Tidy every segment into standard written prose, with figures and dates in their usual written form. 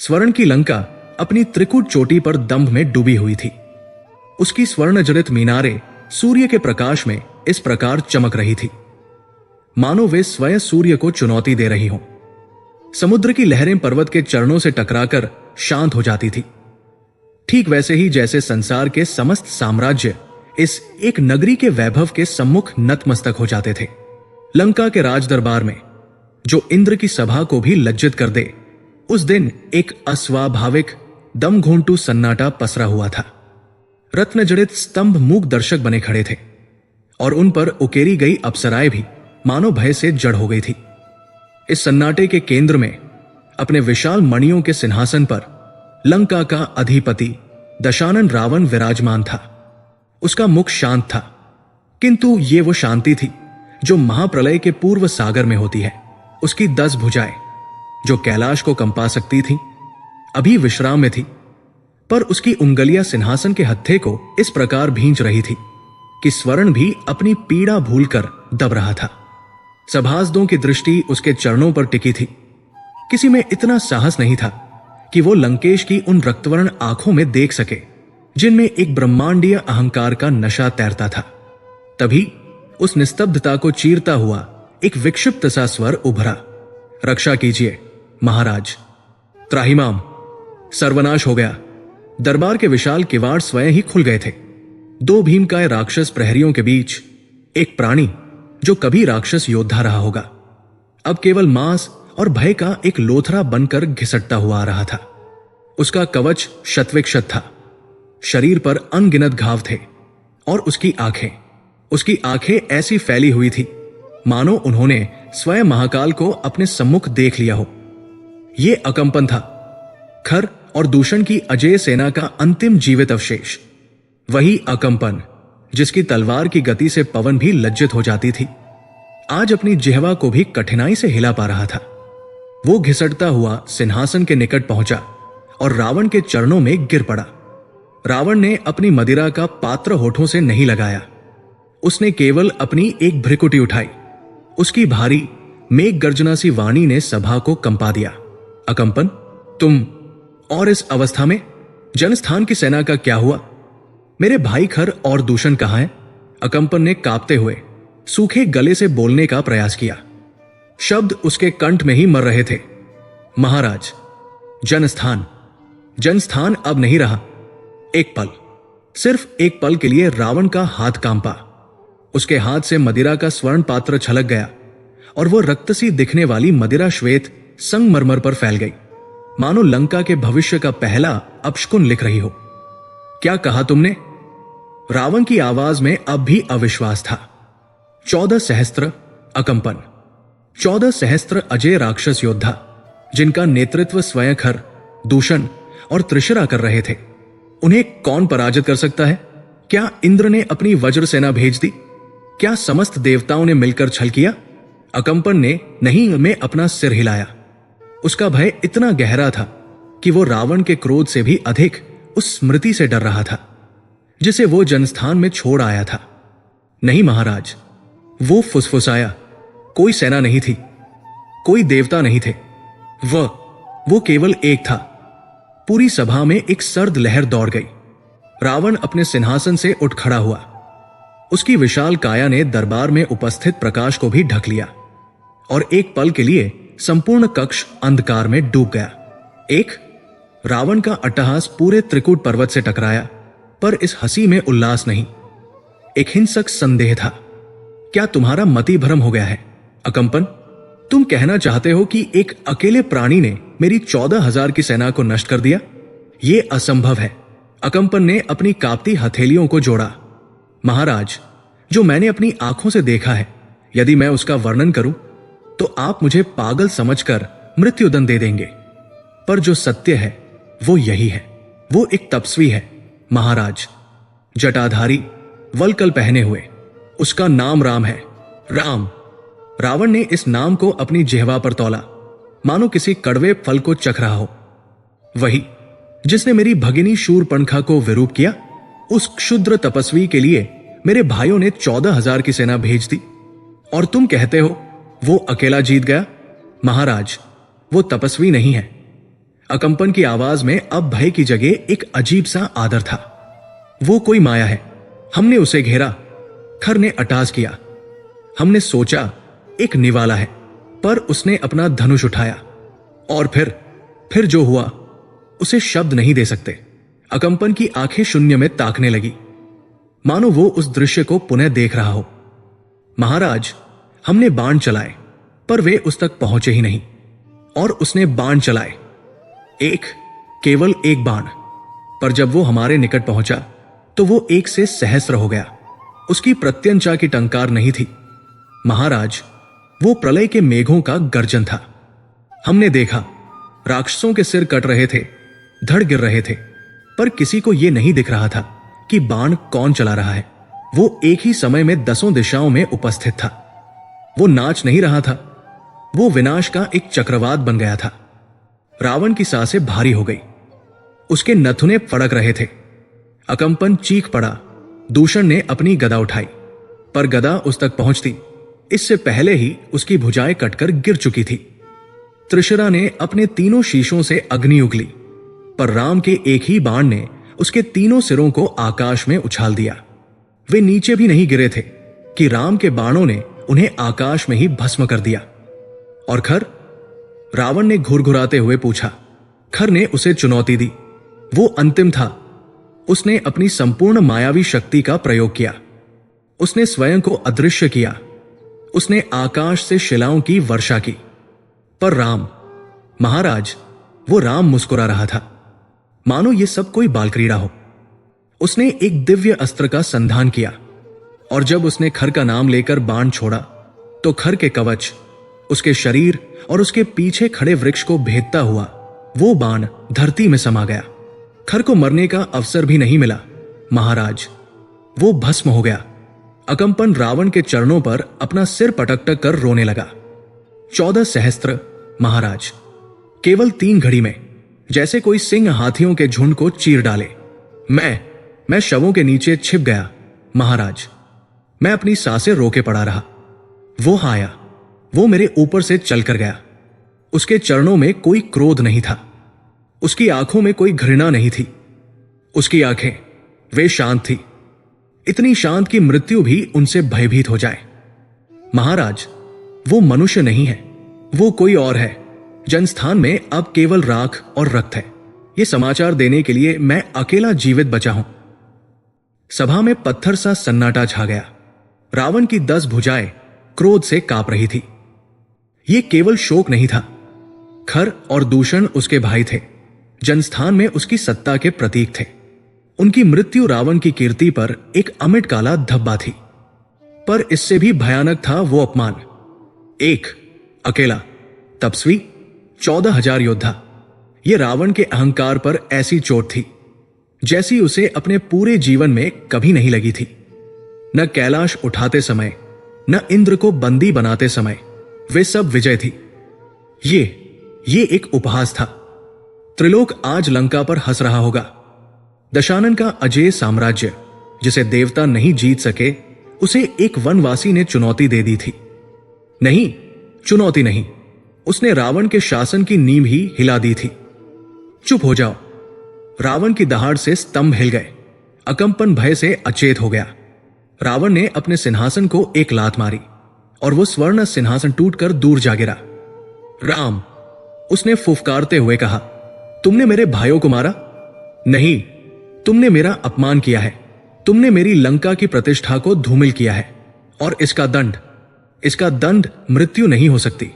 स्वर्ण की लंका अपनी त्रिकुट चोटी पर दंभ में डूबी हुई थी। उसकी स्वर्ण जड़ित मीनारें सूर्य के प्रकाश में इस प्रकार चमक रही थी मानो वे स्वयं सूर्य को चुनौती दे रही हों। समुद्र की लहरें पर्वत के चरणों से टकराकर शांत हो जाती थी, ठीक वैसे ही जैसे संसार के समस्त साम्राज्य इस एक नगरी के वैभव के सम्मुख नतमस्तक हो जाते थे। लंका के राज दरबार में जो इंद्र की सभा को भी लज्जित कर दे, उस दिन एक अस्वाभाविक दम घोंटू सन्नाटा पसरा हुआ था। रत्न जड़ित स्तंभ मूक दर्शक बने खड़े थे और उन पर उकेरी गई अप्सराएं भी मानो भय से जड़ हो गई थी। इस सन्नाटे के केंद्र में अपने विशाल मणियों के सिंहासन पर लंका का अधिपति दशानन रावण विराजमान था। उसका मुख शांत था, किंतु ये वो शांति थी जो महाप्रलय के पूर्व सागर में होती है। उसकी 10 भुजाएं जो कैलाश को कंपा सकती थीं, अभी विश्राम में थी, पर उसकी उंगलियां सिंहासन के हत्थे को इस प्रकार भींच रही थी कि स्वर्ण भी अपनी पीड़ा भूलकर दब रहा था। सभासदों की दृष्टि उसके चरणों पर टिकी थी। किसी में इतना साहस नहीं था कि वो लंकेश की उन रक्तवर्ण आंखों में देख सके जिनमें एक ब्रह्मांडीय अहंकार का नशा तैरता था। तभी उस निस्तब्धता को चीरता हुआ एक विक्षिप्त सा स्वर उभरा, रक्षा कीजिए महाराज, त्राहिमाम, सर्वनाश हो गया। दरबार के विशाल किवाड़ स्वयं ही खुल गए थे। 2 भीमकाय राक्षस प्रहरियों के बीच एक प्राणी जो कभी राक्षस योद्धा रहा होगा, अब केवल मांस और भय का एक लोथरा बनकर घिसटता हुआ आ रहा था। उसका कवच शतविक्षत था, शरीर पर अनगिनत घाव थे और उसकी आंखें ऐसी फैली हुई थी मानो उन्होंने स्वयं महाकाल को अपने सम्मुख देख लिया हो। यह अकंपन था, खर और दूषण की अजेय सेना का अंतिम जीवित अवशेष। वही अकंपन जिसकी तलवार की गति से पवन भी लज्जित हो जाती थी, आज अपनी जिह्वा को भी कठिनाई से हिला पा रहा था। वो घिसटता हुआ सिंहासन के निकट पहुंचा और रावण के चरणों में गिर पड़ा। रावण ने अपनी मदिरा का पात्र होठों से नहीं लगाया, उसने केवल अपनी एक भ्रिकुटी उठाई। उसकी भारी मेघ गर्जना सी वाणी ने सभा को कंपा दिया। अकंपन, तुम और इस अवस्था में? जनस्थान की सेना का क्या हुआ? मेरे भाई खर और दूषण कहां हैं? अकंपन ने कांपते हुए सूखे गले से बोलने का प्रयास किया। शब्द उसके कंठ में ही मर रहे थे। महाराज, जनस्थान अब नहीं रहा। एक पल, सिर्फ एक पल के लिए रावण का हाथ कांपा। उसके हाथ से मदिरा का स्वर्ण पात्र छलक गया और वो रक्त सी दिखने वाली मदिरा श्वेत संगमरमर पर फैल गई, मानो लंका के भविष्य का पहला अपशकुन लिख रही हो। क्या कहा तुमने? रावण की आवाज में अब भी अविश्वास था। 14 सहस्त्र अकंपन, 14 सहस्त्र अजय राक्षस योद्धा जिनका नेतृत्व स्वयं खर, दूषण और त्रिशरा कर रहे थे, उन्हें कौन पराजित कर सकता है? क्या इंद्र ने अपनी वज्र सेना भेज दी? क्या समस्त देवताओं ने मिलकर छल किया? अकंपन ने नहीं में अपना सिर हिलाया। उसका भय इतना गहरा था कि वो रावण के क्रोध से भी अधिक उस स्मृति से डर रहा था जिसे वो जनस्थान में छोड़ आया था। नहीं महाराज, वो फुसफुसाया, कोई सेना नहीं थी, कोई देवता नहीं थे, वो केवल एक था। पूरी सभा में एक सर्द लहर दौड़ गई। रावण अपने सिंहासन से उठ खड़ा हुआ। उसकी विशाल काया ने दरबार में उपस्थित प्रकाश को भी ढक लिया और एक पल के लिए संपूर्ण कक्ष अंधकार में डूब गया। एक रावण का अट्टहास पूरे त्रिकुट पर्वत से टकराया, पर इस हंसी में उल्लास नहीं, एक हिंसक संदेह था। क्या तुम्हारा मति भ्रम हो गया है अकंपन? तुम कहना चाहते हो कि एक अकेले प्राणी ने मेरी 14,000 की सेना को नष्ट कर दिया? यह असंभव है। अकंपन ने अपनी कांपती हथेलियों को जोड़ा। महाराज, जो मैंने अपनी आंखों से देखा है, यदि मैं उसका वर्णन करूं तो आप मुझे पागल समझकर मृत्युदंड दे देंगे, पर जो सत्य है वो यही है। वो एक तपस्वी है महाराज, जटाधारी, वलकल पहने हुए। उसका नाम राम है। राम। रावण ने इस नाम को अपनी जिह्वा पर तौला, मानो किसी कड़वे फल को चख रहा हो। वही जिसने मेरी भगिनी शूरपणखा को विरूप किया, उस क्षुद्र तपस्वी के लिए मेरे भाइयों ने 14,000 की सेना भेज दी और तुम कहते हो वो अकेला जीत गया? महाराज, वो तपस्वी नहीं है। अकंपन की आवाज में अब भय की जगह एक अजीब सा आदर था। वो कोई माया है। हमने उसे घेरा। खर ने अटाज किया। हमने सोचा एक निवाला है, पर उसने अपना धनुष उठाया और फिर जो हुआ उसे शब्द नहीं दे सकते। अकंपन की आंखें शून्य में ताकने लगी, मानो वो उस दृश्य को पुनः देख रहा हो। महाराज, हमने बाण चलाए पर वे उस तक पहुंचे ही नहीं, और उसने बाण चलाए, केवल एक बाण, पर जब वो हमारे निकट पहुंचा तो वो एक से सहस्र हो गया। उसकी प्रत्यंचा की टंकार नहीं थी महाराज, वो प्रलय के मेघों का गर्जन था। हमने देखा राक्षसों के सिर कट रहे थे, धड़ गिर रहे थे, पर किसी को यह नहीं दिख रहा था कि बाण कौन चला रहा है। वो एक ही समय में 10 दिशाओं में उपस्थित था। वो नाच नहीं रहा था, वो विनाश का एक चक्रवात बन गया था। रावण की सांसें भारी हो गई, उसके नथुने फड़क रहे थे। अकंपन चीख पड़ा। दूषण ने अपनी गदा उठाई, पर गदा उस तक पहुंचती इससे पहले ही उसकी भुजाएं कटकर गिर चुकी थी। त्रिशरा ने अपने तीनों शीशों से अग्नि उगली, पर राम के एक ही बाण ने उसके तीनों सिरों को आकाश में उछाल दिया। वे नीचे भी नहीं गिरे थे कि राम के बाणों ने उन्हें आकाश में ही भस्म कर दिया। और खर? रावण ने घुरघुराते हुए पूछा। खर ने उसे चुनौती दी। वो अंतिम था। उसने अपनी संपूर्ण मायावी शक्ति का प्रयोग किया। उसने स्वयं को अदृश्य किया। उसने आकाश से शिलाओं की वर्षा की। पर राम, महाराज, वो राम मुस्कुरा रहा था, मानो ये सब कोई बालक्रीड़ा हो। उसने एक दिव्य अस्त्र का संधान किया, और जब उसने खर का नाम लेकर बाण छोड़ा तो खर के कवच, उसके शरीर और उसके पीछे खड़े वृक्ष को भेदता हुआ वो बाण धरती में समा गया। खर को मरने का अवसर भी नहीं मिला महाराज, वो भस्म हो गया। अकंपन रावण के चरणों पर अपना सिर पटक कर रोने लगा। 14 सहस्त्र महाराज, केवल 3 घड़ी में, जैसे कोई सिंह हाथियों के झुंड को चीर डाले। मैं शवों के नीचे छिप गया महाराज। मैं अपनी सांसें रोके पड़ा रहा। वो आया, वो मेरे ऊपर से चलकर गया। उसके चरणों में कोई क्रोध नहीं था, उसकी आंखों में कोई घृणा नहीं थी। उसकी आंखें, वे शांत थी, इतनी शांत कि मृत्यु भी उनसे भयभीत हो जाए। महाराज, वो मनुष्य नहीं है, वो कोई और है। जनस्थान में अब केवल राख और रक्त है। ये समाचार देने के लिए मैं अकेला जीवित बचा हूं। सभा में पत्थर सा सन्नाटा छा गया। रावण की 10 भुजाएं क्रोध से कांप रही थी। ये केवल शोक नहीं था। खर और दूषण उसके भाई थे, जनस्थान में उसकी सत्ता के प्रतीक थे। उनकी मृत्यु रावण की कीर्ति पर एक अमिट काला धब्बा थी। पर इससे भी भयानक था वो अपमान। एक अकेला तपस्वी, 14,000 योद्धा। ये रावण के अहंकार पर ऐसी चोट थी जैसी उसे अपने पूरे जीवन में कभी नहीं लगी थी। न कैलाश उठाते समय, न इंद्र को बंदी बनाते समय वे सब विजय थी। ये एक उपहास था। त्रिलोक आज लंका पर हंस रहा होगा। दशानन का अजेय साम्राज्य, जिसे देवता नहीं जीत सके, उसे एक वनवासी ने चुनौती दे दी थी। नहीं, चुनौती नहीं, उसने रावण के शासन की नींव ही हिला दी थी। चुप हो जाओ। रावण की दहाड़ से स्तंभ हिल गए। अकंपन भय से अचेत हो गया। रावण ने अपने सिंहासन को एक लात मारी और वो स्वर्ण सिंहासन टूटकर दूर जा गिरा। राम, उसने फुफकारते हुए कहा, तुमने मेरे भाइयों को मारा? नहीं, तुमने मेरा अपमान किया है। तुमने मेरी लंका की प्रतिष्ठा को धूमिल किया है, और इसका दंड मृत्यु नहीं हो सकती।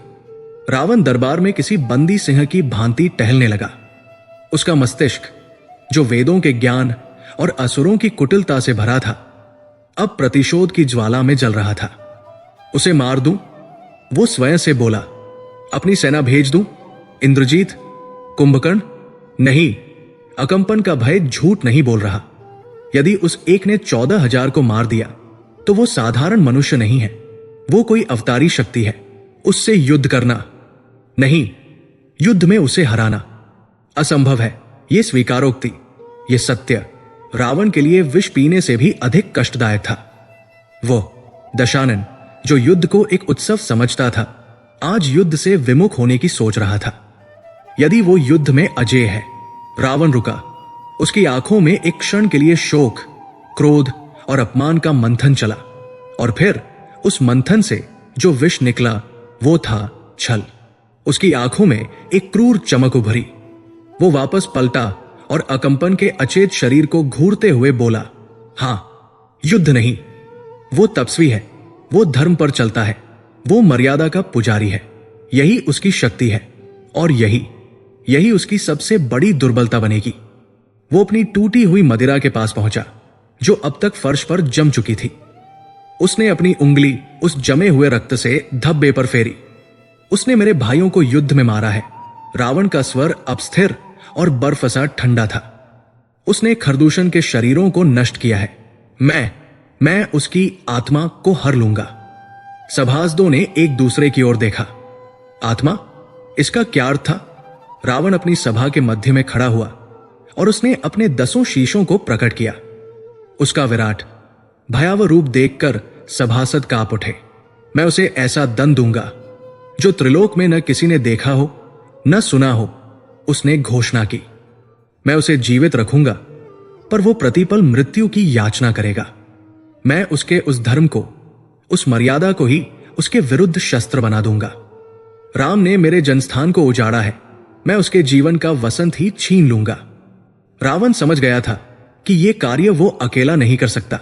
रावण दरबार में किसी बंदी सिंह की भांति टहलने लगा। उसका मस्तिष्क, जो वेदों के ज्ञान और असुरों की कुटिलता से भरा था, अब प्रतिशोध की ज्वाला में जल रहा था। उसे मार दूं? वो स्वयं से बोला। अपनी सेना भेज दूं? इंद्रजीत, कुंभकर्ण? नहीं, अकंपन का भय झूठ नहीं बोल रहा। यदि उस एक ने 14,000 को मार दिया तो वो साधारण मनुष्य नहीं है, वो कोई अवतारी शक्ति है। उससे युद्ध करना नहीं, युद्ध में उसे हराना असंभव है। ये स्वीकारोक्ति, ये सत्य रावण के लिए विष पीने से भी अधिक कष्टदायक था। वो दशानन, जो युद्ध को एक उत्सव समझता था, आज युद्ध से विमुख होने की सोच रहा था। यदि वो युद्ध में अजेय है। रावण रुका। उसकी आंखों में एक क्षण के लिए शोक, क्रोध और अपमान का मंथन चला, और फिर उस मंथन से जो विष निकला वो था छल। उसकी आंखों में एक क्रूर चमक उभरी। वो वापस पलटा और अकंपन के अचेत शरीर को घूरते हुए बोला, हां, युद्ध नहीं। वो तपस्वी है, वो धर्म पर चलता है, वो मर्यादा का पुजारी है। यही उसकी शक्ति है, और यही उसकी सबसे बड़ी दुर्बलता बनेगी। वो अपनी टूटी हुई मदिरा के पास पहुंचा, जो अब तक फर्श पर जम चुकी थी। उसने अपनी उंगली उस जमे हुए रक्त से धब्बे पर फेरी। उसने मेरे भाइयों को युद्ध में मारा है। रावण का स्वर अब स्थिर और बर्फ सा ठंडा था। उसने खरदूषण के शरीरों को नष्ट किया है। मैं उसकी आत्मा को हर लूंगा। सभासदों ने एक दूसरे की ओर देखा। आत्मा, इसका क्या अर्थ था? रावण अपनी सभा के मध्य में खड़ा हुआ और उसने अपने 10 शीशों को प्रकट किया। उसका विराट भयावह रूप देखकर सभासद कांप उठे। मैं उसे ऐसा दंड दूंगा जो त्रिलोक में न किसी ने देखा हो, न सुना हो, उसने घोषणा की। मैं उसे जीवित रखूंगा, पर वो प्रतिपल मृत्यु की याचना करेगा। मैं उसके उस धर्म को, उस मर्यादा को ही उसके विरुद्ध शस्त्र बना दूंगा। राम ने मेरे जनस्थान को उजाड़ा है, मैं उसके जीवन का वसंत ही छीन लूंगा। रावण समझ गया था कि यह कार्य वो अकेला नहीं कर सकता।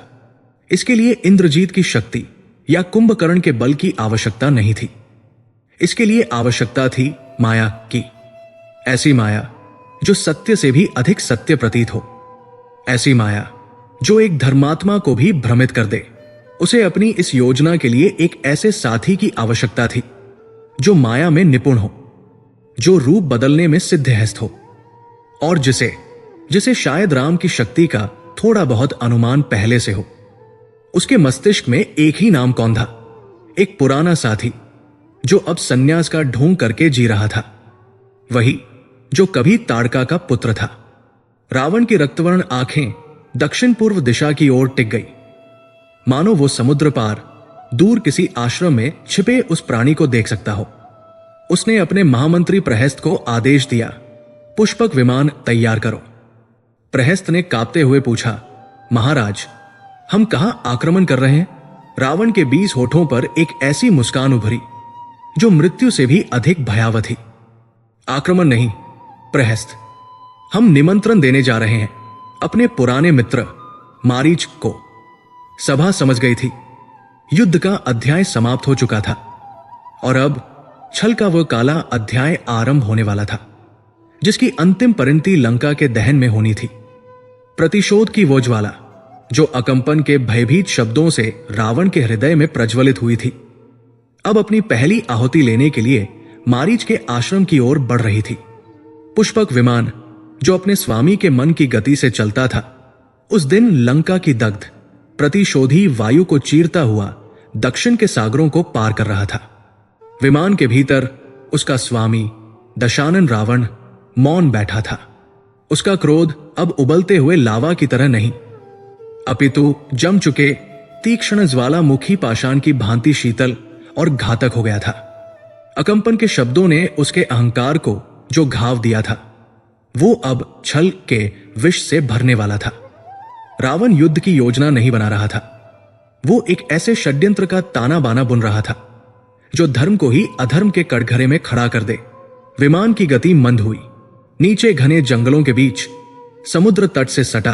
इसके लिए इंद्रजीत की शक्ति या कुंभकर्ण के बल की आवश्यकता नहीं थी। इसके लिए आवश्यकता थी माया की। ऐसी माया जो सत्य से भी अधिक सत्य प्रतीत हो। ऐसी माया जो एक धर्मात्मा को भी भ्रमित कर दे। उसे अपनी इस योजना के लिए एक ऐसे साथी की आवश्यकता थी जो माया में निपुण हो, जो रूप बदलने में सिद्धहस्त हो, और जिसे शायद राम की शक्ति का थोड़ा बहुत अनुमान पहले से हो। उसके मस्तिष्क में एक ही नाम कौंधा, एक पुराना साथी जो अब सन्यास का ढोंग करके जी रहा था। वही जो कभी ताड़का का पुत्र था। रावण की रक्तवर्ण आंखें दक्षिण पूर्व दिशा की ओर टिक गई, मानो वो समुद्र पार दूर किसी आश्रम में छिपे उस प्राणी को देख सकता हो। उसने अपने महामंत्री प्रहस्त को आदेश दिया, पुष्पक विमान तैयार करो। प्रहस्त ने कांपते हुए पूछा, महाराज, हम कहां आक्रमण कर रहे हैं? रावण के 20 होठों पर एक ऐसी मुस्कान उभरी जो मृत्यु से भी अधिक भयावह थी। आक्रमण नहीं प्रहस्त, हम निमंत्रण देने जा रहे हैं अपने पुराने मित्र मारीच को। सभा समझ गई थी, युद्ध का अध्याय समाप्त हो चुका था और अब छल का वह काला अध्याय आरंभ होने वाला था, जिसकी अंतिम परिणति लंका के दहन में होनी थी। प्रतिशोध की वो ज्वाला जो अकंपन के भयभीत शब्दों से रावण के हृदय में प्रज्वलित हुई थी, अब अपनी पहली आहुति लेने के लिए मारीच के आश्रम की ओर बढ़ रही थी। पुष्पक विमान जो अपने स्वामी के मन की गति से चलता था, उस दिन लंका की दग्ध प्रतिशोधी वायु को चीरता हुआ दक्षिण के सागरों को पार कर रहा था। विमान के भीतर उसका स्वामी दशानन रावण मौन बैठा था। उसका क्रोध अब उबलते हुए लावा की तरह नहीं, अपितु जम चुके तीक्ष्ण ज्वालामुखी पाषाण की भांति शीतल और घातक हो गया था। अकंपन के शब्दों ने उसके अहंकार को जो घाव दिया था, वो अब छल के विष से भरने वाला था। रावण युद्ध की योजना नहीं बना रहा था, वो एक ऐसे षड्यंत्र का ताना बाना बुन रहा था जो धर्म को ही अधर्म के कटघरे में खड़ा कर दे। विमान की गति मंद हुई। नीचे घने जंगलों के बीच समुद्र तट से सटा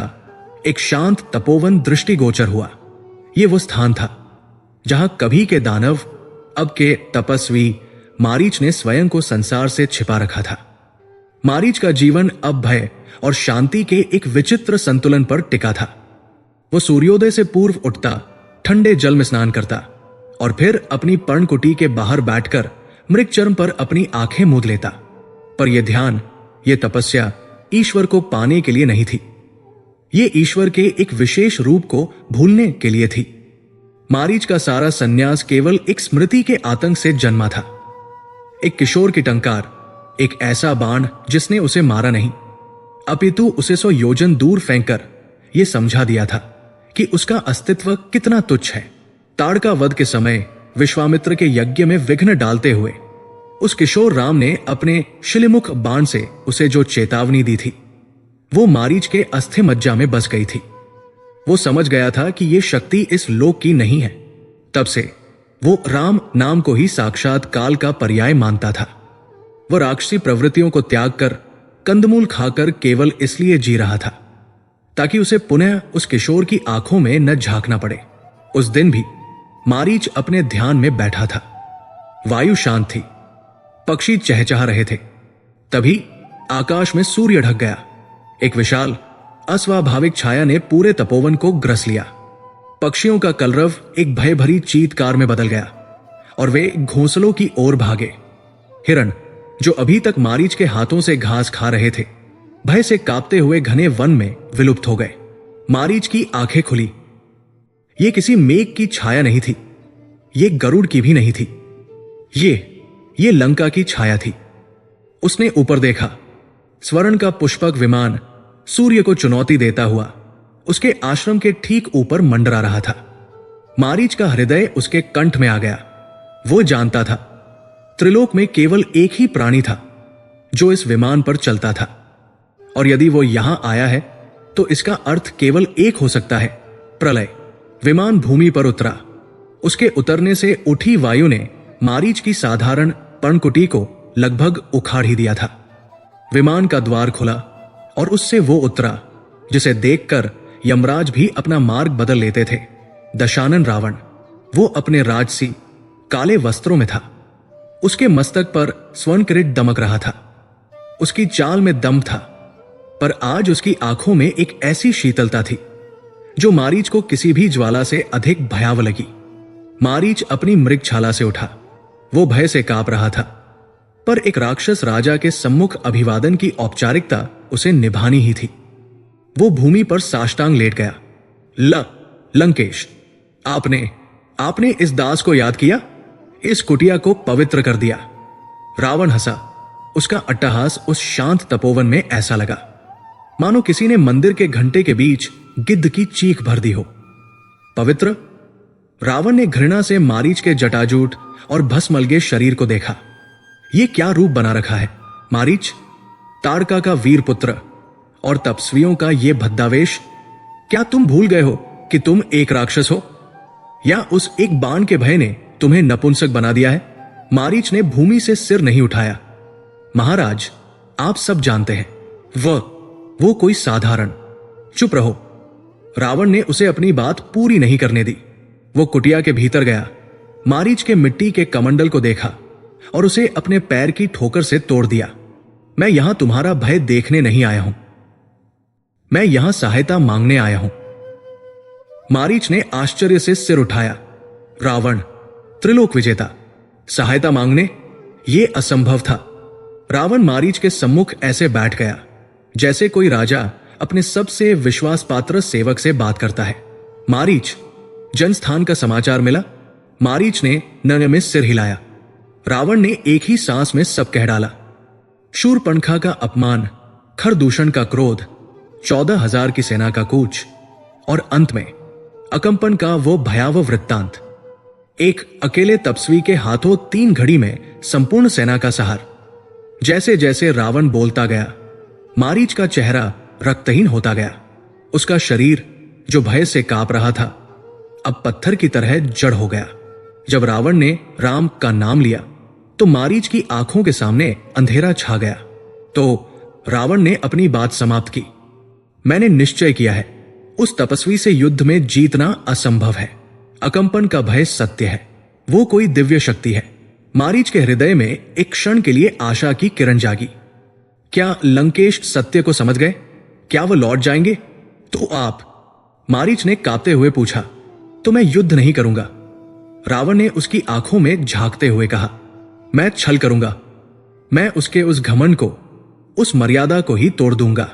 एक शांत तपोवन दृष्टिगोचर हुआ। यह वो स्थान था जहां कभी के दानव, अब के तपस्वी मारीच ने स्वयं को संसार से छिपा रखा था। मारीच का जीवन अब भय और शांति के एक विचित्र संतुलन पर टिका था। वो सूर्योदय से पूर्व उठता, ठंडे जल में स्नान करता और फिर अपनी पर्णकुटी के बाहर बैठकर मृगचर्म पर अपनी आंखें मूंद लेता। पर यह ध्यान, यह तपस्या ईश्वर को पाने के लिए नहीं थी, ये ईश्वर के एक विशेष रूप को भूलने के लिए थी। मारीच का सारा सन्यास केवल एक स्मृति के आतंक से जन्मा था। एक किशोर की टंकार, एक ऐसा बाण जिसने उसे मारा नहीं, अपितु उसे 100 योजन दूर फेंककर यह समझा दिया था कि उसका अस्तित्व कितना तुच्छ है। ताड़का वध के समय विश्वामित्र के यज्ञ में विघ्न डालते हुए उस किशोर राम ने अपने शिलिमुख बाण से उसे जो चेतावनी दी थी वो मारीच के अस्थि मज्जा में बस गई थी। वो समझ गया था कि ये शक्ति इस लोक की नहीं है। तब से वो राम नाम को ही साक्षात काल का पर्याय मानता था। वह राक्षसी प्रवृत्तियों को त्याग कर कंदमूल खाकर केवल इसलिए जी रहा था ताकि उसे पुनः उस किशोर की आंखों में न झांकना पड़े। उस दिन भी मारीच अपने ध्यान में बैठा था। वायु शांत थी, पक्षी चहचहा रहे थे। तभी आकाश में सूर्य ढक गया। एक विशाल अस्वाभाविक छाया ने पूरे तपोवन को ग्रस लिया। पक्षियों का कलरव एक भय भरी चीत्कार में बदल गया और वे घोंसलों की ओर भागे। हिरण जो अभी तक मारीच के हाथों से घास खा रहे थे, भय से कांपते हुए घने वन में विलुप्त हो गए। मारीच की आंखें खुली। ये किसी मेघ की छाया नहीं थी, ये गरुड़ की भी नहीं थी, ये लंका की छाया थी। उसने ऊपर देखा। स्वर्ण का पुष्पक विमान सूर्य को चुनौती देता हुआ उसके आश्रम के ठीक ऊपर मंडरा रहा था। मारीच का हृदय उसके कंठ में आ गया। वो जानता था त्रिलोक में केवल एक ही प्राणी था जो इस विमान पर चलता था, और यदि वो यहां आया है तो इसका अर्थ केवल एक हो सकता है, प्रलय। विमान भूमि पर उतरा। उसके उतरने से उठी वायु ने मारीच की साधारण पर्णकुटी को लगभग उखाड़ ही दिया था। विमान का द्वार खुला और उससे वो उतरा जिसे देखकर यमराज भी अपना मार्ग बदल लेते थे। दशानन रावण। वो अपने राजसी काले वस्त्रों में था। उसके मस्तक पर स्वर्ण किरीट दमक रहा था। उसकी चाल में दम था, पर आज उसकी आंखों में एक ऐसी शीतलता थी जो मारीच को किसी भी ज्वाला से अधिक भयावह लगी। मारीच अपनी मृगछाला से उठा। वो भय से कांप रहा था, पर एक राक्षस राजा के सम्मुख अभिवादन की औपचारिकता उसे निभानी ही थी। वो भूमि पर साष्टांग लेट गया। लंकेश, आपने इस दास को याद किया, इस कुटिया को पवित्र कर दिया। रावण हंसा। उसका अट्टहास उस शांत तपोवन में ऐसा लगा मानो किसी ने मंदिर के घंटे के बीच गिद्ध की चीख भर दी हो। पवित्र? रावण ने घृणा से मारीच के जटाजूट और भस्मलगे शरीर को देखा। ये क्या रूप बना रखा है मारीच? ताड़का का वीर पुत्र और तपस्वियों का ये भद्दावेश। क्या तुम भूल गए हो कि तुम एक राक्षस हो, या उस एक बाण के भय ने तुम्हें नपुंसक बना दिया है? मारीच ने भूमि से सिर नहीं उठाया। महाराज, आप सब जानते हैं वो कोई साधारण। चुप रहो। रावण ने उसे अपनी बात पूरी नहीं करने दी। वो कुटिया के भीतर गया, मारीच के मिट्टी के कमंडल को देखा और उसे अपने पैर की ठोकर से तोड़ दिया। मैं यहां तुम्हारा भय देखने नहीं आया हूं, मैं यहां सहायता मांगने आया हूं। मारीच ने आश्चर्य से सिर उठाया। रावण, त्रिलोक विजेता, सहायता मांगने? यह असंभव था। रावण मारीच के सम्मुख ऐसे बैठ गया जैसे कोई राजा अपने सबसे विश्वास पात्र सेवक से बात करता है। मारीच, जनस्थान का समाचार मिला? मारीच ने नन्हे में सिर हिलाया। रावण ने एक ही सांस में सब कह डाला। शूरपणखा का अपमान, खरदूषण का क्रोध, 14,000 की सेना का कूच और अंत में अकंपन का वो भयावह वृत्तांत। एक अकेले तपस्वी के हाथों 3 घड़ी में संपूर्ण सेना का सहार। जैसे जैसे रावण बोलता गया, मारीच का चेहरा रक्तहीन होता गया। उसका शरीर जो भय से कांप रहा था अब पत्थर की तरह जड़ हो गया। जब रावण ने राम का नाम लिया तो मारीच की आंखों के सामने अंधेरा छा गया। तो रावण ने अपनी बात समाप्त की। मैंने निश्चय किया है, उस तपस्वी से युद्ध में जीतना असंभव है। अकंपन का भय सत्य है, वो कोई दिव्य शक्ति है। मारीच के हृदय में एक क्षण के लिए आशा की किरण जागी। क्या लंकेश सत्य को समझ गए? क्या वो लौट जाएंगे? तो आप? मारीच ने कांपते हुए पूछा। तो मैं युद्ध नहीं करूंगा। रावण ने उसकी आंखों में झांकते हुए कहा। मैं छल करूंगा। मैं उसके उस घमंड को, उस मर्यादा को ही तोड़ दूंगा।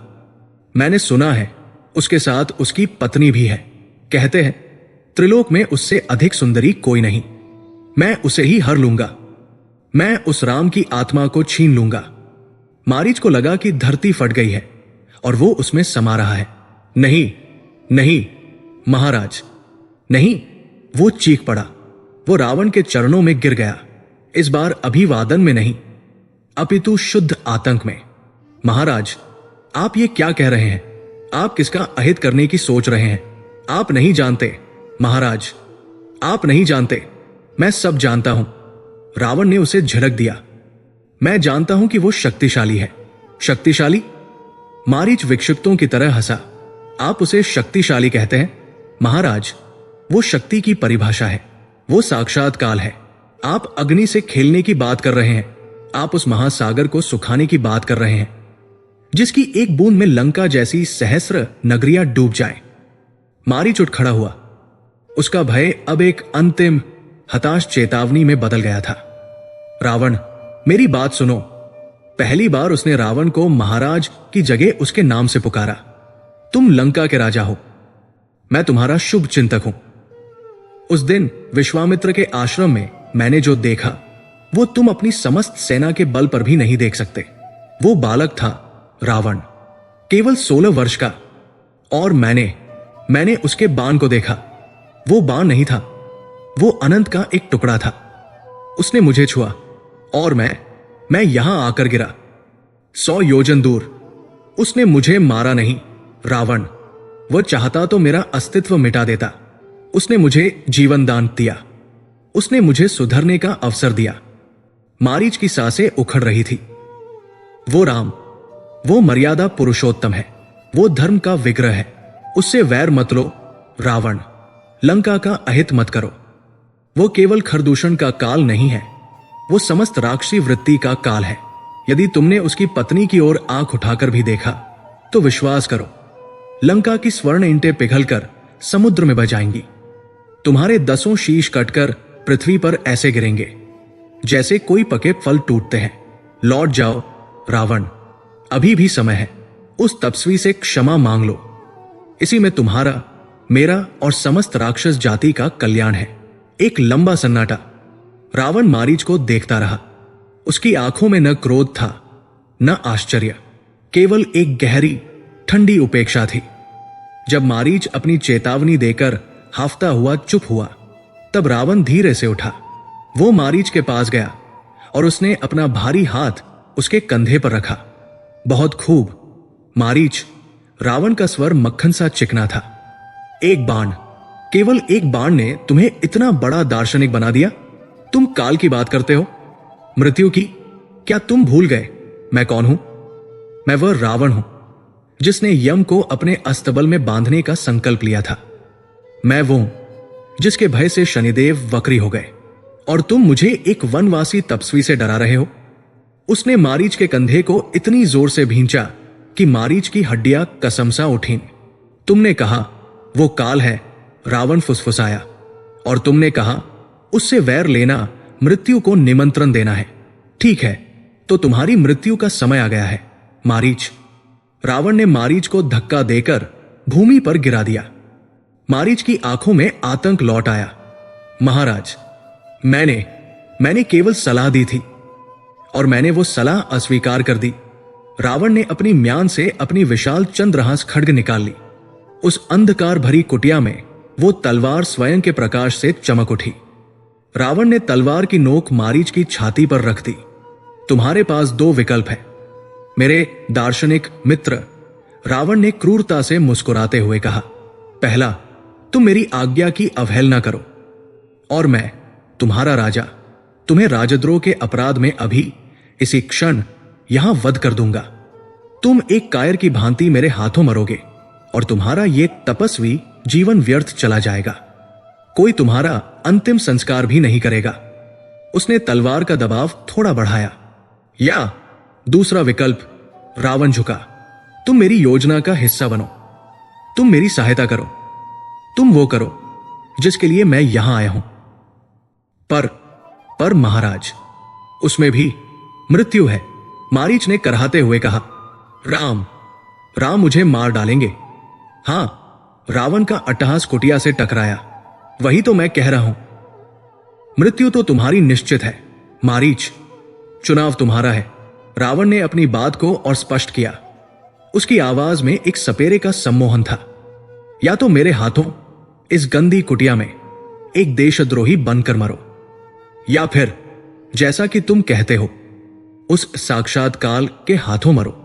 मैंने सुना है उसके साथ उसकी पत्नी भी है। कहते हैं त्रिलोक में उससे अधिक सुंदरी कोई नहीं। मैं उसे ही हर लूंगा। मैं उस राम की आत्मा को छीन लूंगा। मारीच को लगा कि धरती फट गई है और वो उसमें समा रहा है। नहीं, नहीं महाराज, नहीं। वो चीख पड़ा। वो रावण के चरणों में गिर गया। इस बार अभिवादन में नहीं, अपितु शुद्ध आतंक में। महाराज, आप ये क्या कह रहे हैं? आप किसका अहित करने की सोच रहे हैं? आप नहीं जानते महाराज, आप नहीं जानते। मैं सब जानता हूं। रावण ने उसे झिड़क दिया। मैं जानता हूं कि वो शक्तिशाली है। शक्तिशाली? मारीच विक्षिप्तों की तरह हंसा। आप उसे शक्तिशाली कहते हैं? महाराज, वो शक्ति की परिभाषा है, वो साक्षात काल है। आप अग्नि से खेलने की बात कर रहे हैं। आप उस महासागर को सुखाने की बात कर रहे हैं जिसकी एक बूंद में लंका जैसी सहस्र नगरियां डूब जाएं। मारीच उठ खड़ा हुआ। उसका भय अब एक अंतिम हताश चेतावनी में बदल गया था। रावण, मेरी बात सुनो। पहली बार उसने रावण को महाराज की जगह उसके नाम से पुकारा। तुम लंका के राजा हो, मैं तुम्हारा शुभ चिंतक हूं। उस दिन विश्वामित्र के आश्रम में मैंने जो देखा वो तुम अपनी समस्त सेना के बल पर भी नहीं देख सकते। वो बालक था रावण, केवल 16 वर्ष का, और मैंने उसके बाण को देखा। वो बाण नहीं था, वो अनंत का एक टुकड़ा था। उसने मुझे छुआ और मैं यहां आकर गिरा 100 योजन दूर। उसने मुझे मारा नहीं। रावण, वह चाहता तो मेरा अस्तित्व मिटा देता। उसने मुझे जीवन दान दिया। उसने मुझे सुधरने का अवसर दिया। मारीच की सांसें उखड़ रही थी। वो राम, वो मर्यादा पुरुषोत्तम है, वो धर्म का विग्रह है। उससे वैर मत लो। रावण, लंका का अहित मत करो। वो केवल खरदूषण का काल नहीं है, वो समस्त राक्षसी वृत्ति का काल है। यदि तुमने उसकी पत्नी की ओर आंख उठाकर भी देखा तो विश्वास करो, लंका की स्वर्ण ईंटें पिघलकर समुद्र में बह जाएंगी। तुम्हारे 10 शीश कटकर पृथ्वी पर ऐसे गिरेंगे जैसे कोई पके फल टूटते हैं। लौट जाओ रावण, अभी भी समय है। उस तपस्वी से क्षमा मांग लो। इसी में तुम्हारा, मेरा और समस्त राक्षस जाति का कल्याण है। एक लंबा सन्नाटा। रावण मारीच को देखता रहा। उसकी आंखों में न क्रोध था न आश्चर्य, केवल एक गहरी ठंडी उपेक्षा थी। जब मारीच अपनी चेतावनी देकर हाफता हुआ चुप हुआ, तब रावण धीरे से उठा। वो मारीच के पास गया और उसने अपना भारी हाथ उसके कंधे पर रखा। बहुत खूब मारीच। रावण का स्वर मक्खन सा चिकना था। एक बाण, केवल एक बाण ने तुम्हें इतना बड़ा दार्शनिक बना दिया? तुम काल की बात करते हो, मृत्यु की। क्या तुम भूल गए मैं कौन हूं? मैं वह रावण हूं जिसने यम को अपने अस्तबल में बांधने का संकल्प लिया था। मैं वो हूं जिसके भय से शनिदेव वक्री हो गए, और तुम मुझे एक वनवासी तपस्वी से डरा रहे हो। उसने मारीच के कंधे को इतनी जोर से भींचा कि मारीच की हड्डियां कसमसा उठीं। तुमने कहा वो काल है, रावण फुसफुसाया, और तुमने कहा उससे वैर लेना मृत्यु को निमंत्रण देना है। ठीक है, तो तुम्हारी मृत्यु का समय आ गया है मारीच। रावण ने मारीच को धक्का देकर भूमि पर गिरा दिया। मारीच की आंखों में आतंक लौट आया। महाराज, मैंने केवल सलाह दी थी और मैंने वो सलाह अस्वीकार कर दी। रावण ने अपनी म्यान से अपनी विशाल चंद्रहास खड्ग निकाल ली। उस अंधकार भरी कुटिया में वो तलवार स्वयं के प्रकाश से चमक उठी। रावण ने तलवार की नोक मारीच की छाती पर रख दी। तुम्हारे पास 2 विकल्प है मेरे दार्शनिक मित्र, रावण ने क्रूरता से मुस्कुराते हुए कहा। पहला, तुम मेरी आज्ञा की अवहेलना करो और मैं, तुम्हारा राजा, तुम्हें राजद्रोह के अपराध में अभी इसी क्षण यहां वध कर दूंगा। तुम एक कायर की भांति मेरे हाथों मरोगे और तुम्हारा ये तपस्वी जीवन व्यर्थ चला जाएगा। कोई तुम्हारा अंतिम संस्कार भी नहीं करेगा। उसने तलवार का दबाव थोड़ा बढ़ाया। या दूसरा विकल्प, रावण झुका। तुम मेरी योजना का हिस्सा बनो, तुम मेरी सहायता करो, तुम वो करो जिसके लिए मैं यहां आया हूं। पर महाराज, उसमें भी मृत्यु है, मारीच ने करहाते हुए कहा। राम मुझे मार डालेंगे। हां, रावण का अट्टहास कुटिया से टकराया। वही तो मैं कह रहा हूं। मृत्यु तो तुम्हारी निश्चित है मारीच, चुनाव तुम्हारा है। रावण ने अपनी बात को और स्पष्ट किया। उसकी आवाज में एक सपेरे का सम्मोहन था। या तो मेरे हाथों इस गंदी कुटिया में एक देशद्रोही बनकर मरो, या फिर जैसा कि तुम कहते हो, उस साक्षात काल के हाथों मरो।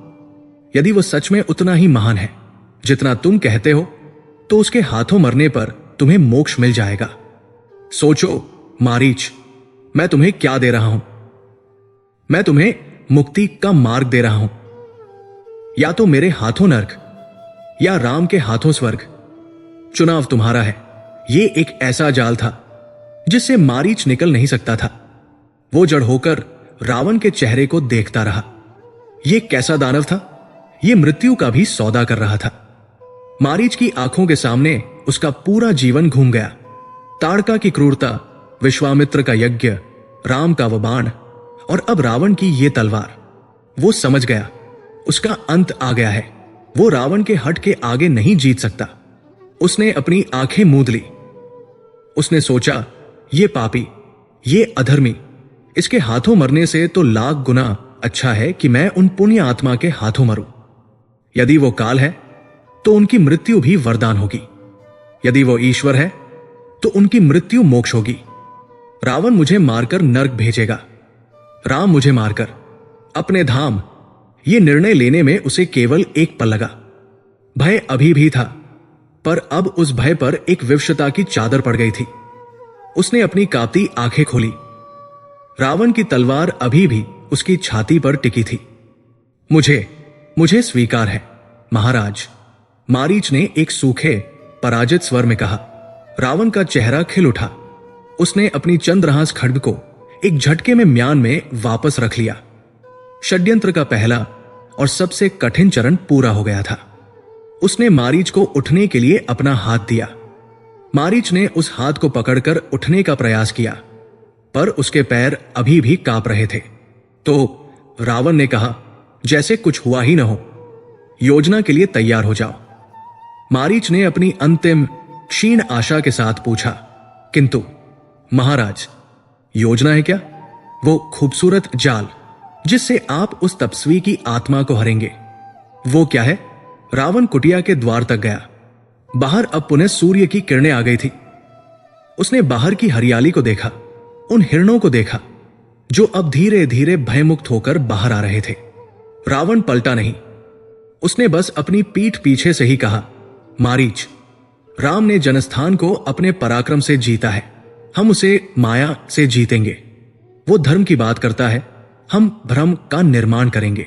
यदि वो सच में उतना ही महान है जितना तुम कहते हो, तो उसके हाथों मरने पर तुम्हें मोक्ष मिल जाएगा। सोचो मारीच, मैं तुम्हें क्या दे रहा हूं? मैं तुम्हें मुक्ति का मार्ग दे रहा हूं। या तो मेरे हाथों नर्क या राम के हाथों स्वर्ग, चुनाव तुम्हारा है। ये एक ऐसा जाल था जिससे मारीच निकल नहीं सकता था। वो जड़ होकर रावण के चेहरे को देखता रहा। ये कैसा दानव था? ये मृत्यु का भी सौदा कर रहा था। मारीच की आंखों के सामने उसका पूरा जीवन घूम गया। ताड़का की क्रूरता, विश्वामित्र का यज्ञ, राम का वो बाण और अब रावण की ये तलवार। वो समझ गया उसका अंत आ गया है। वो रावण के हट के आगे नहीं जीत सकता। उसने अपनी आंखें मूंद ली। उसने सोचा, ये पापी, ये अधर्मी, इसके हाथों मरने से तो लाख गुना अच्छा है कि मैं उन पुण्य आत्मा के हाथों मरूं। यदि वो काल है तो उनकी मृत्यु भी वरदान होगी। यदि वो ईश्वर है तो उनकी मृत्यु मोक्ष होगी। रावण मुझे मारकर नर्क भेजेगा, राम मुझे मारकर अपने धाम। ये निर्णय लेने में उसे केवल एक पल लगा। भय अभी भी था, पर अब उस भय पर एक विवशता की चादर पड़ गई थी। उसने अपनी कांपती आंखें खोली। रावण की तलवार अभी भी उसकी छाती पर टिकी थी। मुझे स्वीकार है महाराज, मारीच ने एक सूखे पराजित स्वर में कहा। रावण का चेहरा खिल उठा। उसने अपनी चंद्रहास खड्ग को एक झटके में म्यान में वापस रख लिया। षड्यंत्र का पहला और सबसे कठिन चरण पूरा हो गया था। उसने मारीच को उठने के लिए अपना हाथ दिया। मारीच ने उस हाथ को पकड़कर उठने का प्रयास किया, पर उसके पैर अभी भी कांप रहे थे। तो रावण ने कहा, जैसे कुछ हुआ ही न हो, योजना के लिए तैयार हो जाओ। मारीच ने अपनी अंतिम क्षीण आशा के साथ पूछा, किंतु महाराज, योजना है क्या? वो खूबसूरत जाल जिससे आप उस तपस्वी की आत्मा को हरेंगे, वो क्या है? रावण कुटिया के द्वार तक गया। बाहर अब पुनः सूर्य की किरणें आ गई थी। उसने बाहर की हरियाली को देखा, उन हिरणों को देखा जो अब धीरे धीरे भयमुक्त होकर बाहर आ रहे थे। रावण पलटा नहीं। उसने बस अपनी पीठ पीछे से ही कहा, मारीच, राम ने जनस्थान को अपने पराक्रम से जीता है, हम उसे माया से जीतेंगे। वो धर्म की बात करता है, हम भ्रम का निर्माण करेंगे।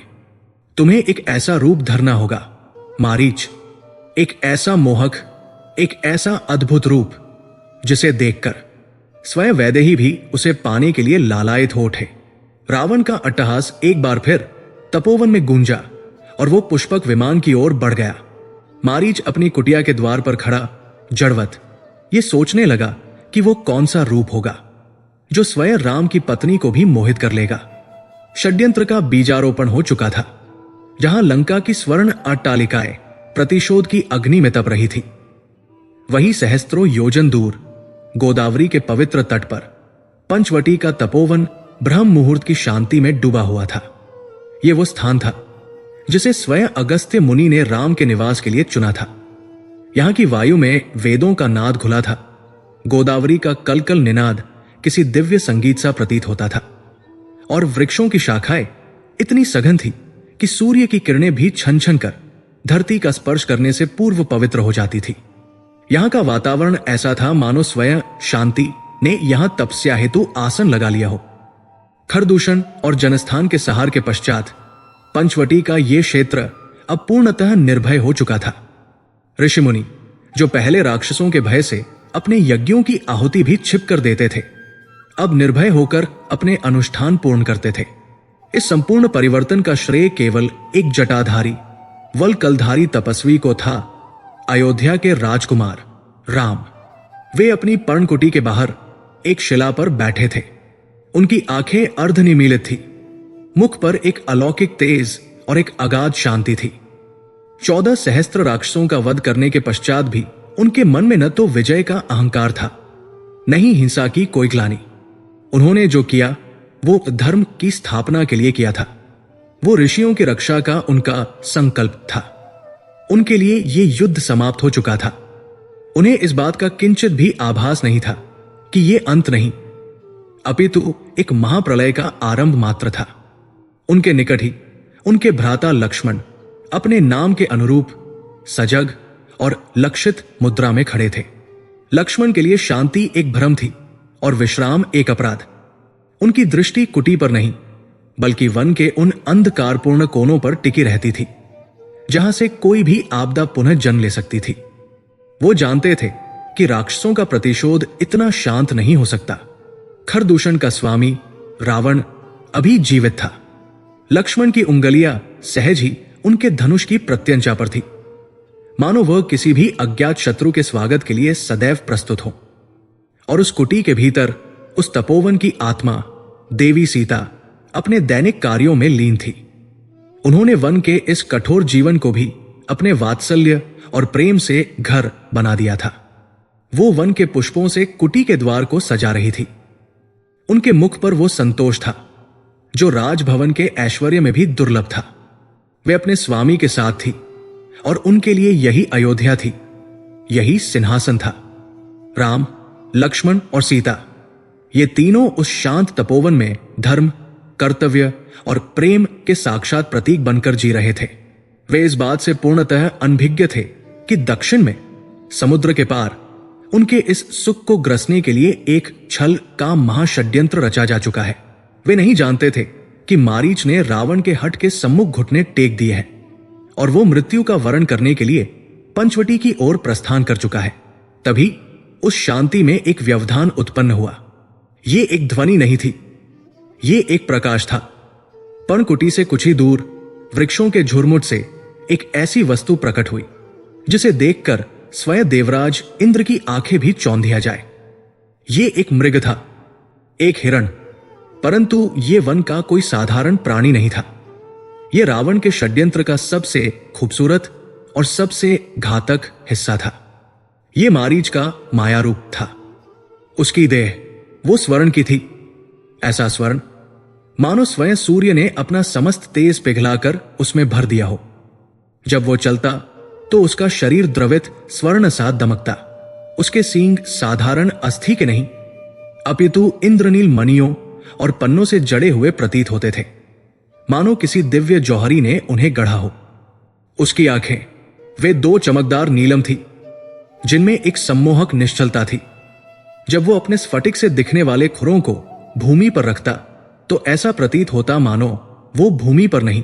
तुम्हें एक ऐसा रूप धरना होगा मारीच, एक ऐसा मोहक, एक ऐसा अद्भुत रूप जिसे देखकर स्वयं वैदेही भी उसे पाने के लिए लालायित हो उठे। रावण का अट्टहास एक बार फिर तपोवन में गूंजा और वो पुष्पक विमान की ओर बढ़ गया। मारीच अपनी कुटिया के द्वार पर खड़ा जड़वत ये सोचने लगा कि वो कौन सा रूप होगा जो स्वयं राम की पत्नी को भी मोहित कर लेगा। षड्यंत्र का बीजारोपण हो चुका था। जहां लंका की स्वर्ण अट्टालिकाएं प्रतिशोध की अग्नि में तप रही थी, वहीं सहस्त्रों योजन दूर गोदावरी के पवित्र तट पर पंचवटी का तपोवन ब्रह्म मुहूर्त की शांति में डूबा हुआ था। यह वो स्थान था जिसे स्वयं अगस्त्य मुनि ने राम के निवास के लिए चुना था। यहां की वायु में वेदों का नाद घुला था। गोदावरी का कलकल निनाद किसी दिव्य संगीत सा प्रतीत होता था और वृक्षों की शाखाएं इतनी सघन थी कि सूर्य की किरणें भी छन छन कर धरती का स्पर्श करने से पूर्व पवित्र हो जाती थी। यहां का वातावरण ऐसा था मानो स्वयं शांति ने यहां तपस्या हेतु आसन लगा लिया हो। खरदूषण और जनस्थान के सहार के पश्चात पंचवटी का यह क्षेत्र अब पूर्णतः निर्भय हो चुका था। ऋषि मुनि जो पहले राक्षसों के भय से अपने यज्ञों की आहुति भी छिप कर देते थे, अब निर्भय होकर अपने अनुष्ठान पूर्ण करते थे। इस संपूर्ण परिवर्तन का श्रेय केवल एक जटाधारी वलकलधारी तपस्वी को था, अयोध्या के राजकुमार राम। वे अपनी पर्णकुटी के बाहर एक शिला पर बैठे थे। उनकी आंखें अर्धनिमीलित थी, मुख पर एक अलौकिक तेज और एक अगाध शांति थी। 14 सहस्त्र राक्षसों का वध करने के पश्चात भी उनके मन में न तो विजय का अहंकार था, न ही हिंसा की कोई ग्लानि। उन्होंने जो किया वो धर्म की स्थापना के लिए किया था। वो ऋषियों की रक्षा का उनका संकल्प था। उनके लिए ये युद्ध समाप्त हो चुका था। उन्हें इस बात का किंचित भी आभास नहीं था कि ये अंत नहीं, अपितु एक महाप्रलय का आरंभ मात्र था। उनके निकट ही उनके भ्राता लक्ष्मण अपने नाम के अनुरूप सजग और लक्षित मुद्रा में खड़े थे। लक्ष्मण के लिए शांति एक भ्रम थी और विश्राम एक अपराध। उनकी दृष्टि कुटी पर नहीं बल्कि वन के उन अंधकारपूर्ण कोनों पर टिकी रहती थी जहां से कोई भी आपदा पुनः जन्म ले सकती थी। वो जानते थे कि राक्षसों का प्रतिशोध इतना शांत नहीं हो सकता। खरदूषण का स्वामी रावण अभी जीवित था। लक्ष्मण की उंगलियां सहज ही उनके धनुष की प्रत्यंचा पर थी, मानो वह किसी भी अज्ञात शत्रु के स्वागत के लिए सदैव प्रस्तुत हो। और उस कुटी के भीतर उस तपोवन की आत्मा देवी सीता अपने दैनिक कार्यों में लीन थी। उन्होंने वन के इस कठोर जीवन को भी अपने वात्सल्य और प्रेम से घर बना दिया था। वो वन के पुष्पों से कुटी के द्वार को सजा रही थी। उनके मुख पर वो संतोष था जो राजभवन के ऐश्वर्य में भी दुर्लभ था। वे अपने स्वामी के साथ थी और उनके लिए यही अयोध्या थी, यही सिंहासन था। राम, लक्ष्मण और सीता, ये तीनों उस शांत तपोवन में धर्म, कर्तव्य और प्रेम के साक्षात प्रतीक बनकर जी रहे थे। वे इस बात से पूर्णतः अनभिज्ञ थे कि दक्षिण में समुद्र के पार उनके इस सुख को ग्रसने के लिए एक छल का महाषड्यंत्र रचा जा चुका है। वे नहीं जानते थे कि मारीच ने रावण के हट के सम्मुख घुटने टेक दिए हैं और वो मृत्यु का वरण करने के लिए पंचवटी की ओर प्रस्थान कर चुका है। तभी उस शांति में एक व्यवधान उत्पन्न हुआ। ये एक ध्वनि नहीं थी, ये एक प्रकाश था। पर्णकुटी से कुछ ही दूर वृक्षों के झुरमुट से एक ऐसी वस्तु प्रकट हुई जिसे देखकर स्वयं देवराज इंद्र की आंखें भी चौंधिया जाए। ये एक मृग था, एक हिरण, परंतु ये वन का कोई साधारण प्राणी नहीं था। ये रावण के षड्यंत्र का सबसे खूबसूरत और सबसे घातक हिस्सा था। ये मारीच का माया रूप था। उसकी देह वो स्वर्ण की थी, ऐसा स्वर्ण मानो स्वयं सूर्य ने अपना समस्त तेज पिघलाकर उसमें भर दिया हो। जब वो चलता तो उसका शरीर द्रवित स्वर्ण सा दमकता। उसके सींग साधारण अस्थि के नहीं अपितु इंद्रनील मणियों और पन्नों से जड़े हुए प्रतीत होते थे, मानो किसी दिव्य जौहरी ने उन्हें गढ़ा हो। उसकी आंखें वे दो चमकदार नीलम थी जिनमें एक सम्मोहक निश्चलता थी। जब वो अपने स्फटिक से दिखने वाले खुरों को भूमि पर रखता तो ऐसा प्रतीत होता मानो वो भूमि पर नहीं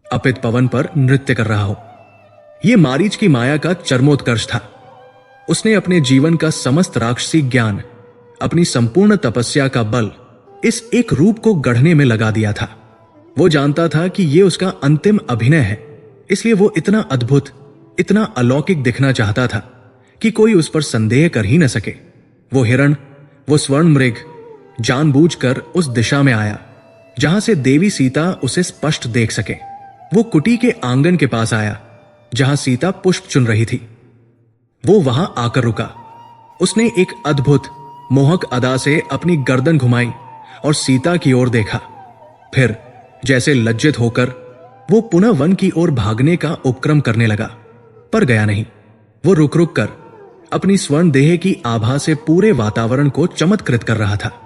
अपित पवन पर नृत्य कर रहा हो। यह मारीच की माया का चरमोत्कर्ष था। उसने अपने जीवन का समस्त राक्षसी ज्ञान, अपनी संपूर्ण तपस्या का बल इस एक रूप को गढ़ने में लगा दिया था। वो जानता था कि यह उसका अंतिम अभिनय है, इसलिए वो इतना अद्भुत, इतना अलौकिक दिखना चाहता था कि कोई उस पर संदेह कर ही न सके। वो हिरण, वो स्वर्ण मृग जानबूझकर उस दिशा में आया जहां से देवी सीता उसे स्पष्ट देख सके। वो कुटी के आंगन के पास आया जहां सीता पुष्प चुन रही थी। वो वहां आकर रुका। उसने एक अद्भुत मोहक अदा से अपनी गर्दन घुमाई और सीता की ओर देखा। फिर जैसे लज्जित होकर वो पुनः वन की ओर भागने का उपक्रम करने लगा, पर गया नहीं। वो रुक रुक कर अपनी स्वर्ण देह की आभा से पूरे वातावरण को चमत्कृत कर रहा था।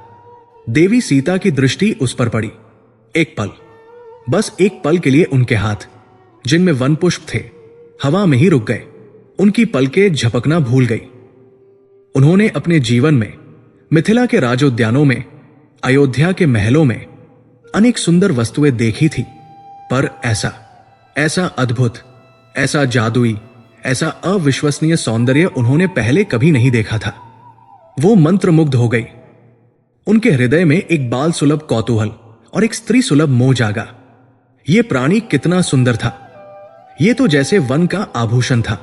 देवी सीता की दृष्टि उस पर पड़ी। एक पल, बस एक पल के लिए उनके हाथ, जिनमें वन पुष्प थे, हवा में ही रुक गए। उनकी पलकें झपकना भूल गई। उन्होंने अपने जीवन में मिथिला के राजोद्यानों में, अयोध्या के महलों में अनेक सुंदर वस्तुएं देखी थी, पर ऐसा अद्भुत, ऐसा जादुई, ऐसा अविश्वसनीय सौंदर्य उन्होंने पहले कभी नहीं देखा था। वो मंत्रमुग्ध हो गई। उनके हृदय में एक बाल सुलभ कौतूहल और एक स्त्री सुलभ मोह जागा। ये प्राणी कितना सुंदर था। ये तो जैसे वन का आभूषण था।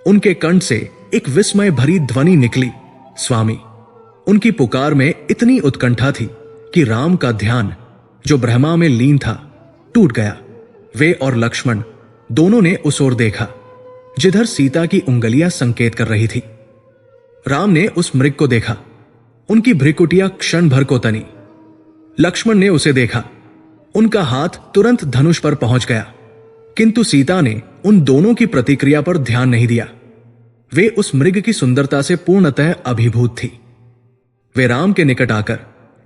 उनके कंठ से एक विस्मय भरी ध्वनि निकली, स्वामी। उनकी पुकार में इतनी उत्कंठा थी कि राम का ध्यान, जो ब्रह्मा में लीन था, टूट गया। वे और लक्ष्मण दोनों ने उस ओर देखा जिधर सीता की उंगलियां संकेत कर रही थी। राम ने उस मृग को देखा। उनकी भ्रिकुटियां क्षण भर को तनी। लक्ष्मण ने उसे देखा। उनका हाथ तुरंत धनुष पर पहुंच गया, किंतु सीता ने उन दोनों की प्रतिक्रिया पर ध्यान नहीं दिया। वे उस मृग की सुंदरता से पूर्णतः अभिभूत थी। वे राम के निकट आकर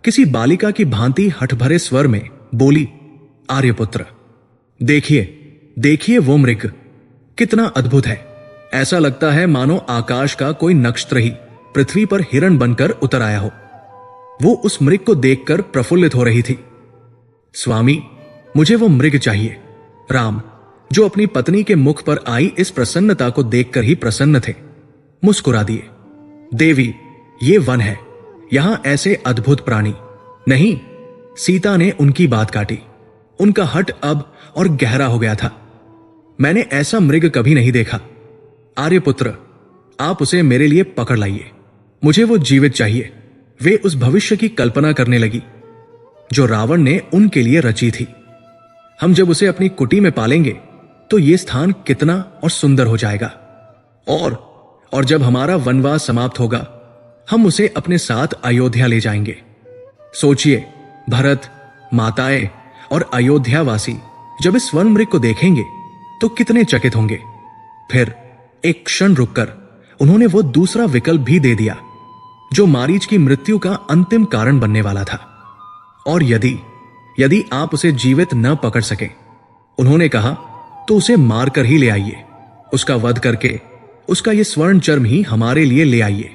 किसी बालिका की भांति हठ भरे स्वर में बोली, आर्यपुत्र, देखिए देखिए वो मृग कितना अद्भुत है। ऐसा लगता है मानो आकाश का कोई नक्षत्र ही पृथ्वी पर हिरण बनकर उतर आया हो। वो उस मृग को देखकर प्रफुल्लित हो रही थी। स्वामी, मुझे वो मृग चाहिए। राम, जो अपनी पत्नी के मुख पर आई इस प्रसन्नता को देखकर ही प्रसन्न थे, मुस्कुरा दिए। देवी, ये वन है, यहां ऐसे अद्भुत प्राणी नहीं। सीता ने उनकी बात काटी। उनका हठ अब और गहरा हो गया था। मैंने ऐसा मृग कभी नहीं देखा। आर्यपुत्र, आप उसे मेरे लिए पकड़ लाइए। मुझे वो जीवित चाहिए। वे उस भविष्य की कल्पना करने लगी जो रावण ने उनके लिए रची थी। हम जब उसे अपनी कुटी में पालेंगे तो ये स्थान कितना और सुंदर हो जाएगा। और जब हमारा वनवास समाप्त होगा, हम उसे अपने साथ अयोध्या ले जाएंगे। सोचिए, भरत, माताएं और अयोध्यावासी जब इस स्वर्ण मृग को देखेंगे तो कितने चकित होंगे। फिर एक क्षण रुककर उन्होंने वो दूसरा विकल्प भी दे दिया जो मारीच की मृत्यु का अंतिम कारण बनने वाला था। और यदि आप उसे जीवित न पकड़ सके, उन्होंने कहा, तो उसे मारकर ही ले आइए। उसका वध करके उसका ये स्वर्ण चर्म ही हमारे लिए ले आइए।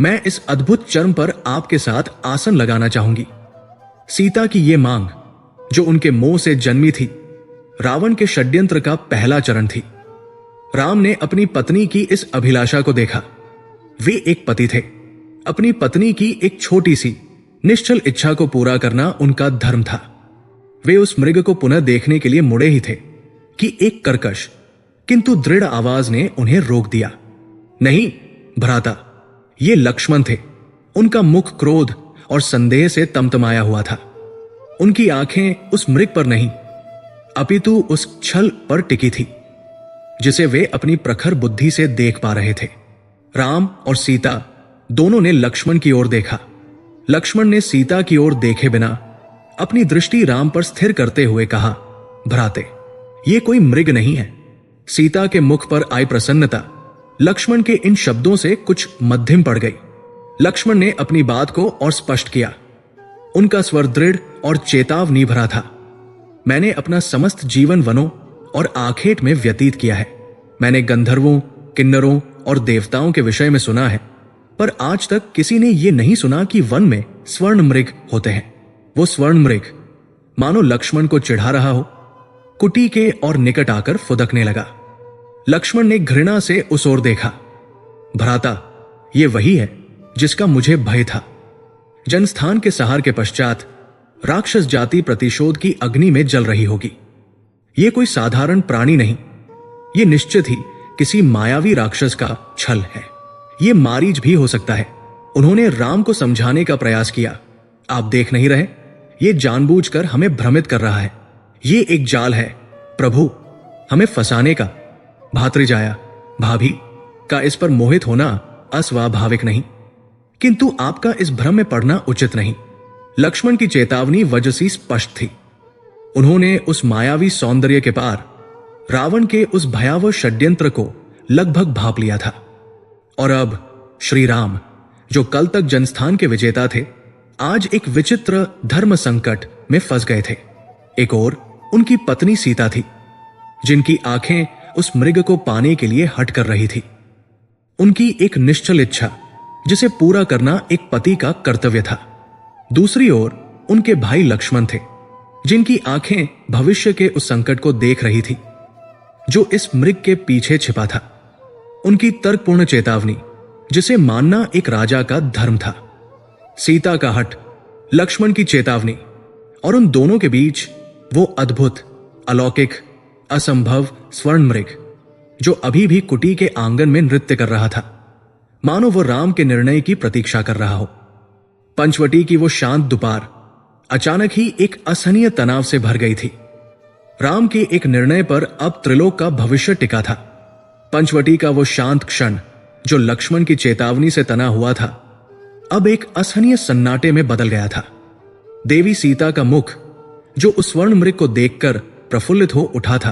मैं इस अद्भुत चर्म पर आपके साथ आसन लगाना चाहूंगी। सीता की ये मांग जो उनके मोह से जन्मी थी, रावण के षड्यंत्र का पहला चरण थी। राम ने अपनी पत्नी की इस अभिलाषा को देखा। वे एक पति थे। अपनी पत्नी की एक छोटी सी निश्चल इच्छा को पूरा करना उनका धर्म था। वे उस मृग को पुनः देखने के लिए मुड़े ही थे कि एक कर्कश किंतु दृढ़ आवाज ने उन्हें रोक दिया। नहीं भ्राता, ये लक्ष्मण थे। उनका मुख क्रोध और संदेह से तमतमाया हुआ था। उनकी आंखें उस मृग पर नहीं अपितु उस छल पर टिकी थी जिसे वे अपनी प्रखर बुद्धि से देख पा रहे थे। राम और सीता दोनों ने लक्ष्मण की ओर देखा। लक्ष्मण ने सीता की ओर देखे बिना अपनी दृष्टि राम पर स्थिर करते हुए कहा, भ्राते, ये कोई मृग नहीं है। सीता के मुख पर आई प्रसन्नता लक्ष्मण के इन शब्दों से कुछ मध्यम पड़ गई। लक्ष्मण ने अपनी बात को और स्पष्ट किया। उनका स्वर दृढ़ और चेतावनी भरा था। मैंने अपना समस्त जीवन वनों और आखेट में व्यतीत किया है। मैंने गंधर्वों, किन्नरों और देवताओं के विषय में सुना है, पर आज तक किसी ने यह नहीं सुना कि वन में स्वर्ण मृग होते हैं। वो स्वर्ण मृग मानो लक्ष्मण को चिढ़ा रहा हो, कुटी के और निकट आकर फुदकने लगा। लक्ष्मण ने घृणा से उस ओर देखा। भ्राता, ये वही है जिसका मुझे भय था। जनस्थान के सहार के पश्चात राक्षस जाति प्रतिशोध की अग्नि में जल रही होगी। ये कोई साधारण प्राणी नहीं, ये निश्चित ही किसी मायावी राक्षस का छल है। ये मारीच भी हो सकता है। उन्होंने राम को समझाने का प्रयास किया। आप देख नहीं रहे, ये जानबूझकर हमें भ्रमित कर रहा है। ये एक जाल है प्रभु, हमें फंसाने का। भातृजाया, भाभी का इस पर मोहित होना अस्वाभाविक नहीं, किंतु आपका इस भ्रम में पड़ना उचित नहीं। लक्ष्मण की चेतावनी वजसी स्पष्ट थी। उन्होंने उस मायावी सौंदर्य के पार रावण के उस भयावह षड्यंत्र को लगभग भांप लिया था। और अब श्री राम, जो कल तक जनस्थान के विजेता थे, आज एक विचित्र धर्म संकट में फंस गए थे। एक ओर उनकी पत्नी सीता थी, जिनकी आंखें उस मृग को पाने के लिए हट कर रही थी। उनकी एक निश्चल इच्छा जिसे पूरा करना एक पति का कर्तव्य था। दूसरी ओर उनके भाई लक्ष्मण थे, जिनकी आंखें भविष्य के उस संकट को देख रही थी जो इस मृग के पीछे छिपा था। उनकी तर्कपूर्ण चेतावनी जिसे मानना एक राजा का धर्म था। सीता का हठ, लक्ष्मण की चेतावनी, और उन दोनों के बीच वो अद्भुत, अलौकिक, असंभव स्वर्ण मृग जो अभी भी कुटी के आंगन में नृत्य कर रहा था, मानो वो राम के निर्णय की प्रतीक्षा कर रहा हो। पंचवटी की वो शांत दोपहर अचानक ही एक असहनीय तनाव से भर गई थी। राम के एक निर्णय पर अब त्रिलोक का भविष्य टिका था। पंचवटी का वो शांत क्षण जो लक्ष्मण की चेतावनी से तना हुआ था, अब एक असहनीय सन्नाटे में बदल गया था। देवी सीता का मुख जो उस स्वर्ण मृग को देखकर प्रफुल्लित हो उठा था,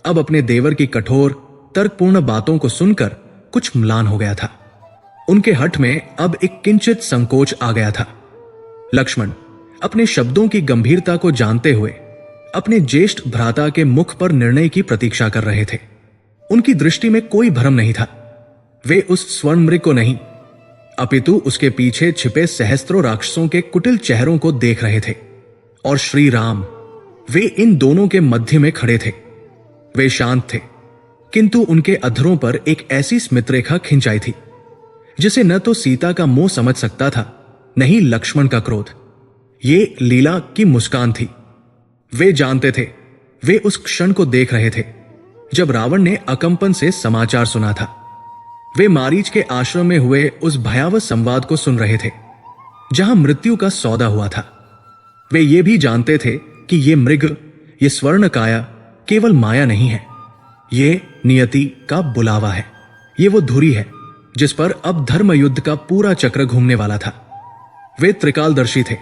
अब अपने देवर की कठोर तर्कपूर्ण बातों को सुनकर कुछ म्लान हो गया था। उनके हठ में अब एक किंचित संकोच आ गया था। लक्ष्मण अपने शब्दों की गंभीरता को जानते हुए अपने ज्येष्ठ भ्राता के मुख पर निर्णय की प्रतीक्षा कर रहे थे। उनकी दृष्टि में कोई भ्रम नहीं था। वे उस स्वर्ण मृग को नहीं, अपितु उसके पीछे छिपे सहस्त्रों राक्षसों के कुटिल चेहरों को देख रहे थे। और श्री राम, वे इन दोनों के मध्य में खड़े थे। वे शांत थे, किंतु उनके अधरों पर एक ऐसी स्मित रेखा खिंचाई थी जिसे न तो सीता का मोह समझ सकता था, न ही लक्ष्मण का क्रोध। ये लीला की मुस्कान थी। वे जानते थे, वे उस क्षण को देख रहे थे जब रावण ने अकंपन से समाचार सुना था। वे मारीच के आश्रम में हुए उस भयावह संवाद को सुन रहे थे जहां मृत्यु का सौदा हुआ था। वे ये भी जानते थे कि ये मृग, ये स्वर्ण काया केवल माया नहीं है, ये नियति का बुलावा है। ये वो धुरी है जिस पर अब धर्म युद्ध का पूरा चक्र घूमने वाला था। वे त्रिकालदर्शी थे।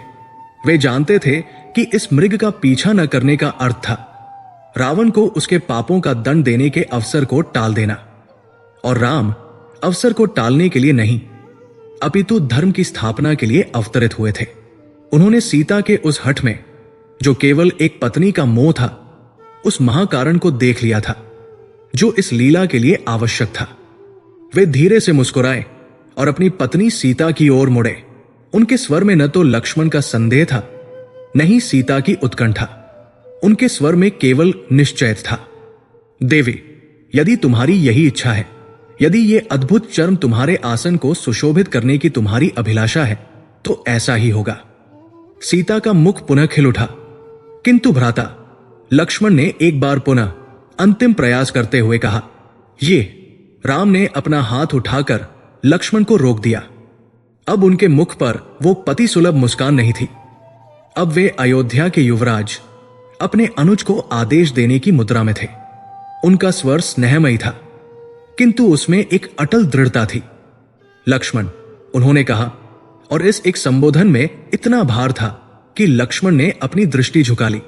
वे जानते थे कि इस मृग का पीछा न करने का अर्थ था रावण को उसके पापों का दंड देने के अवसर को टाल देना। और राम अवसर को टालने के लिए नहीं, अपितु धर्म की स्थापना के लिए अवतरित हुए थे। उन्होंने सीता के उस हठ में, जो केवल एक पत्नी का मोह था, उस महाकारण को देख लिया था जो इस लीला के लिए आवश्यक था। वे धीरे से मुस्कुराए और अपनी पत्नी सीता की ओर मुड़े। उनके स्वर में न तो लक्ष्मण का संदेह था, न ही सीता की उत्कंठा। उनके स्वर में केवल निश्चय था। देवी, यदि तुम्हारी यही इच्छा है, यदि ये अद्भुत चर्म तुम्हारे आसन को सुशोभित करने की तुम्हारी अभिलाषा है, तो ऐसा ही होगा। सीता का मुख पुनः खिल उठा, किंतु भ्राता, लक्ष्मण ने एक बार पुनः अंतिम प्रयास करते हुए कहा, ये। राम ने अपना हाथ उठाकर लक्ष्मण को रोक दिया। अब उनके मुख पर वो पति सुलभ मुस्कान नहीं थी। अब वे अयोध्या के युवराज अपने अनुज को आदेश देने की मुद्रा में थे। उनका स्वर स्नेहमयी था, किंतु उसमें एक अटल दृढ़ता थी। लक्ष्मण, उन्होंने कहा, और इस एक संबोधन में इतना भार था कि लक्ष्मण ने अपनी दृष्टि झुका ली।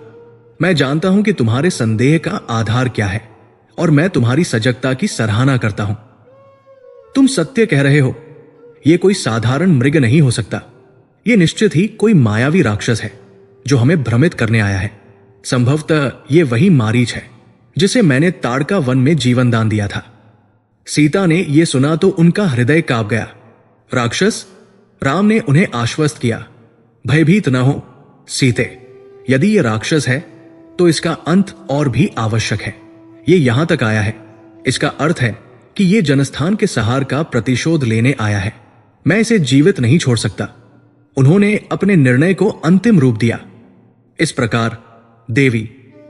मैं जानता हूं कि तुम्हारे संदेह का आधार क्या है, और मैं तुम्हारी सजगता की सराहना करता हूं। तुम सत्य कह रहे हो। यह कोई साधारण मृग नहीं हो सकता। यह निश्चित ही कोई मायावी राक्षस है जो हमें भ्रमित करने आया है। संभवतः यह वही मारीच है जिसे मैंने ताड़का वन में जीवन दान दिया था। सीता ने यह सुना तो उनका हृदय कांप गया। राक्षस? राम ने उन्हें आश्वस्त किया, भयभीत न हो सीते। यदि यह राक्षस है तो इसका अंत और भी आवश्यक है। यह यहां तक आया है, इसका अर्थ है कि यह जनस्थान के सहार का प्रतिशोध लेने आया है। मैं इसे जीवित नहीं छोड़ सकता। उन्होंने अपने निर्णय को अंतिम रूप दिया। इस प्रकार देवी,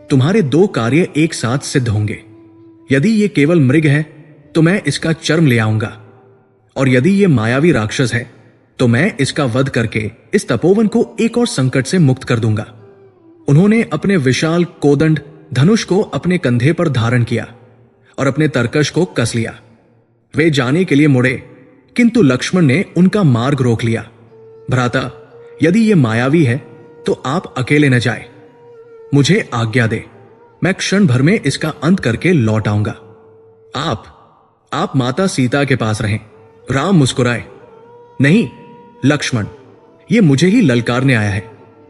तुम्हारे दो कार्य एक साथ सिद्ध होंगे। यदि यह केवल मृग है तो मैं इसका चर्म ले आऊंगा, और यदि यह मायावी राक्षस है तो मैं इसका वध करके इस तपोवन को एक और संकट से मुक्त कर दूंगा। उन्होंने अपने विशाल कोदंड धनुष को अपने कंधे पर धारण किया और अपने तरकश को कस लिया। वे जाने के लिए मुड़े, किंतु लक्ष्मण ने उनका मार्ग रोक लिया। भ्राता, यदि यह मायावी है तो आप अकेले न जाए। मुझे आज्ञा दे, मैं क्षण भर में इसका अंत करके लौट आऊंगा। आप माता सीता के पास रहें। राम मुस्कुराए। नहीं लक्ष्मण, यह मुझे ही ललकारने आया है।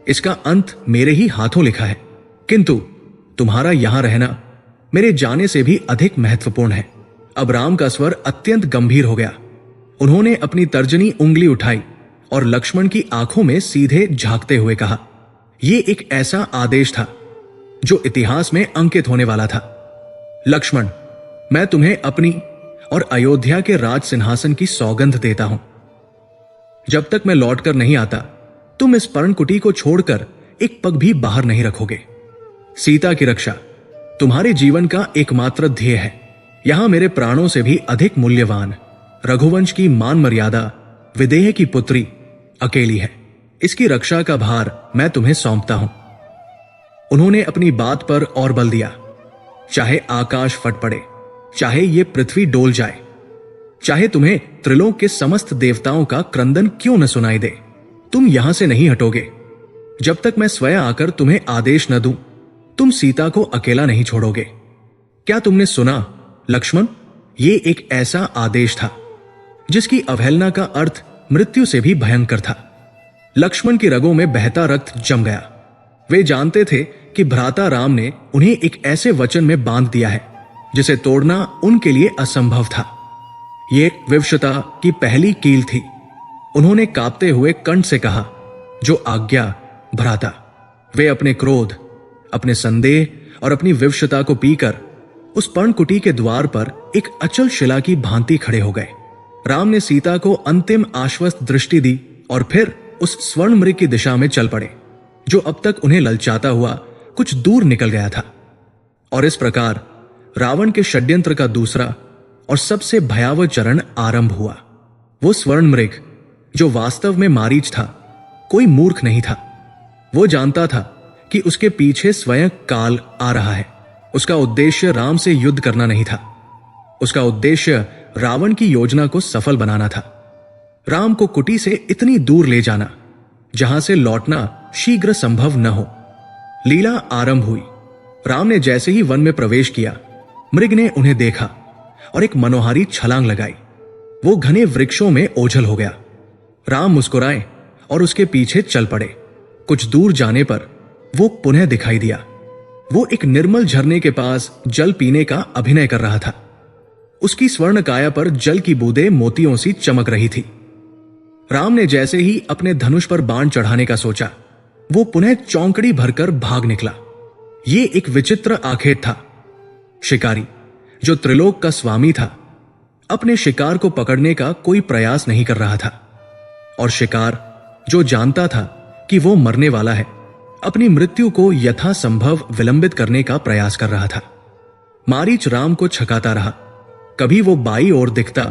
इसका अंत मेरे ही हाथों लिखा है, किंतु तुम्हारा यहां रहना मेरे जाने से भी अधिक महत्वपूर्ण है। अब राम का स्वर अत्यंत गंभीर हो गया। उन्होंने अपनी तर्जनी उंगली उठाई और लक्ष्मण की आंखों में सीधे झांकते हुए कहा, यह एक ऐसा आदेश था जो इतिहास में अंकित होने वाला था। लक्ष्मण, मैं तुम्हें अपनी और अयोध्या के राज सिंहासन की सौगंध देता हूं। जब तक मैं लौटकर नहीं आता, तुम इस पर्णकुटी को छोड़कर एक पग भी बाहर नहीं रखोगे। सीता की रक्षा तुम्हारे जीवन का एकमात्र ध्येय है। यहां मेरे प्राणों से भी अधिक मूल्यवान रघुवंश की मान मर्यादा विदेह की पुत्री अकेली है। इसकी रक्षा का भार मैं तुम्हें सौंपता हूं। उन्होंने अपनी बात पर और बल दिया। चाहे आकाश फट पड़े, चाहे ये पृथ्वी डोल जाए, चाहे तुम्हें त्रिलोक के समस्त देवताओं का क्रंदन क्यों न सुनाई दे, तुम यहां से नहीं हटोगे जब तक मैं स्वयं आकर तुम्हें आदेश न दूं। तुम सीता को अकेला नहीं छोड़ोगे। क्या तुमने सुना लक्ष्मण? ये एक ऐसा आदेश था जिसकी अवहेलना का अर्थ मृत्यु से भी भयंकर था। लक्ष्मण की रगों में बहता रक्त जम गया। वे जानते थे कि भ्राता राम ने उन्हें एक ऐसे वचन में बांध दिया है जिसे तोड़ना उनके लिए असंभव था। ये विवशता की पहली कील थी। उन्होंने कांपते हुए कंठ से कहा, जो आज्ञा भ्राता। वे अपने क्रोध, अपने संदेह और अपनी विवशता को पीकर उस पर्णकुटी के द्वार पर एक अचल शिला की भांति खड़े हो गए। राम ने सीता को अंतिम आश्वस्त दृष्टि दी और फिर उस स्वर्ण मृग की दिशा में चल पड़े, जो अब तक उन्हें ललचाता हुआ कुछ दूर निकल गया था। और इस प्रकार रावण के षड्यंत्र का दूसरा और सबसे भयावह चरण आरंभ हुआ। वो स्वर्ण मृग, जो वास्तव में मारीच था, कोई मूर्ख नहीं था। वो जानता था कि उसके पीछे स्वयं काल आ रहा है। उसका उद्देश्य राम से युद्ध करना नहीं था। उसका उद्देश्य रावण की योजना को सफल बनाना था। राम को कुटी से इतनी दूर ले जाना जहां से लौटना शीघ्र संभव न हो। लीला आरंभ हुई। राम ने जैसे ही वन में प्रवेश किया, मृग ने उन्हें देखा और एक मनोहारी छलांग लगाई। वो घने वृक्षों में ओझल हो गया। राम मुस्कुराए और उसके पीछे चल पड़े। कुछ दूर जाने पर वो पुनः दिखाई दिया। वो एक निर्मल झरने के पास जल पीने का अभिनय कर रहा था। उसकी स्वर्ण काया पर जल की बूंदें मोतियों सी चमक रही थी। राम ने जैसे ही अपने धनुष पर बाण चढ़ाने का सोचा, वो पुनः चौंकड़ी भरकर भाग निकला। ये एक विचित्र आखेट था। शिकारी, जो त्रिलोक का स्वामी था, अपने शिकार को पकड़ने का कोई प्रयास नहीं कर रहा था। और शिकार, जो जानता था कि वो मरने वाला है, अपनी मृत्यु को यथासंभव विलंबित करने का प्रयास कर रहा था। मारीच राम को छकाता रहा। कभी वो बाई ओर दिखता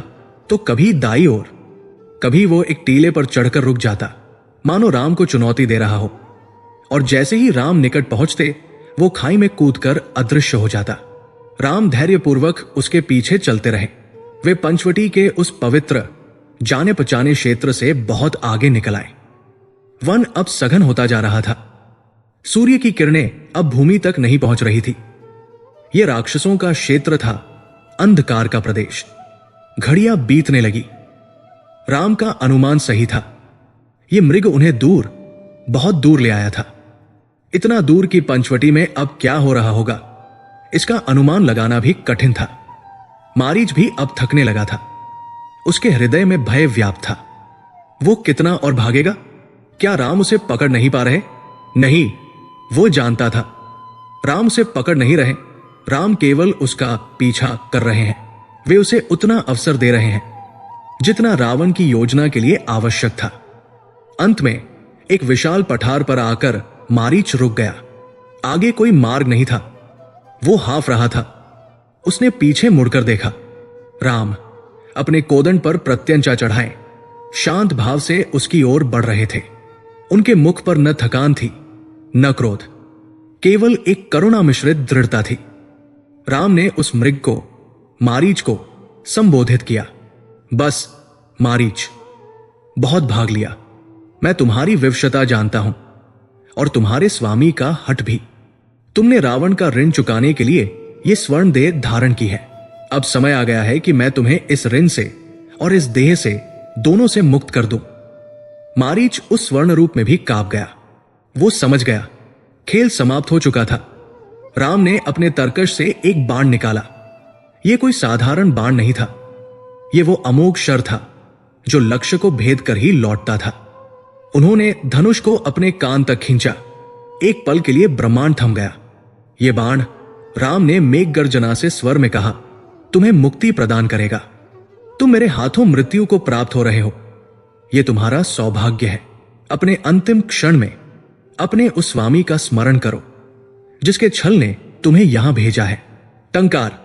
तो कभी दाई ओर। कभी वो एक टीले पर चढ़कर रुक जाता, मानो राम को चुनौती दे रहा हो। और जैसे ही राम निकट पहुंचते, वो खाई में कूदकर अदृश्य हो जाता। राम धैर्यपूर्वक उसके पीछे चलते रहे। वे पंचवटी के उस पवित्र जाने पहचाने क्षेत्र से बहुत आगे निकल आए। वन अब सघन होता जा रहा था। सूर्य की किरणें अब भूमि तक नहीं पहुंच रही थी। यह राक्षसों का क्षेत्र था, अंधकार का प्रदेश। घड़ियां बीतने लगी। राम का अनुमान सही था। यह मृग उन्हें दूर, बहुत दूर ले आया था। इतना दूर की पंचवटी में अब क्या हो रहा होगा, इसका अनुमान लगाना भी कठिन था। मारीच भी अब थकने लगा था। उसके हृदय में भय व्याप्त था। वो कितना और भागेगा? क्या राम उसे पकड़ नहीं पा रहे? नहीं, वो जानता था राम उसे पकड़ नहीं रहे। राम केवल उसका पीछा कर रहे हैं। वे उसे उतना अवसर दे रहे हैं जितना रावण की योजना के लिए आवश्यक था। अंत में एक विशाल पठार पर आकर मारीच रुक गया। आगे कोई मार्ग नहीं था। वो हाँफ रहा था। उसने पीछे मुड़कर देखा। राम अपने कोदंड पर प्रत्यंचा चढ़ाए शांत भाव से उसकी ओर बढ़ रहे थे। उनके मुख पर न थकान थी, न क्रोध, केवल एक करुणा मिश्रित दृढ़ता थी। राम ने उस मृग को, मारीच को संबोधित किया। बस मारीच, बहुत भाग लिया। मैं तुम्हारी विवशता जानता हूं और तुम्हारे स्वामी का हठ भी। तुमने रावण का ऋण चुकाने के लिए यह स्वर्ण देह धारण की है। अब समय आ गया है कि मैं तुम्हें इस ऋण से और इस देह से, दोनों से मुक्त कर दूं। मारीच उस स्वर्ण रूप में भी कांप गया। वो समझ गया खेल समाप्त हो चुका था। राम ने अपने तरकश से एक बाण निकाला। यह कोई साधारण बाण नहीं था। यह वो अमोघ शर था जो लक्ष्य को भेद कर ही लौटता था। उन्होंने धनुष को अपने कान तक खींचा। एक पल के लिए ब्रह्मांड थम गया। यह बाण, राम ने मेघ गर्जना से स्वर में कहा, तुम्हें मुक्ति प्रदान करेगा। तुम मेरे हाथों मृत्यु को प्राप्त हो रहे हो। यह तुम्हारा सौभाग्य है। अपने अंतिम क्षण में अपने उस स्वामी का स्मरण करो जिसके छल ने तुम्हें यहां भेजा है। टंकार,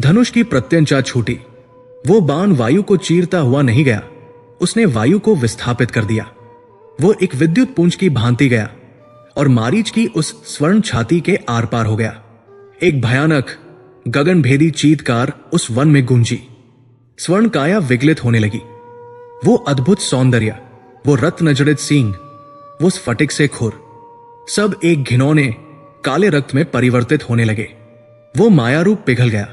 धनुष की प्रत्यंचा छूटी। वो बाण वायु को चीरता हुआ नहीं गया, उसने वायु को विस्थापित कर दिया। वो एक विद्युत पुंज की भांति गया और मारीच की उस स्वर्ण छाती के आर पार हो गया। एक भयानक गगनभेदी चीत्कार उस वन में गूंजी। स्वर्ण काया विगलित होने लगी। वो अद्भुत सौंदर्य, वो रत्न जड़ित सींग, वो स्फटिक से खुर, सब एक घिनौने काले रक्त में परिवर्तित होने लगे। वो माया रूप पिघल गया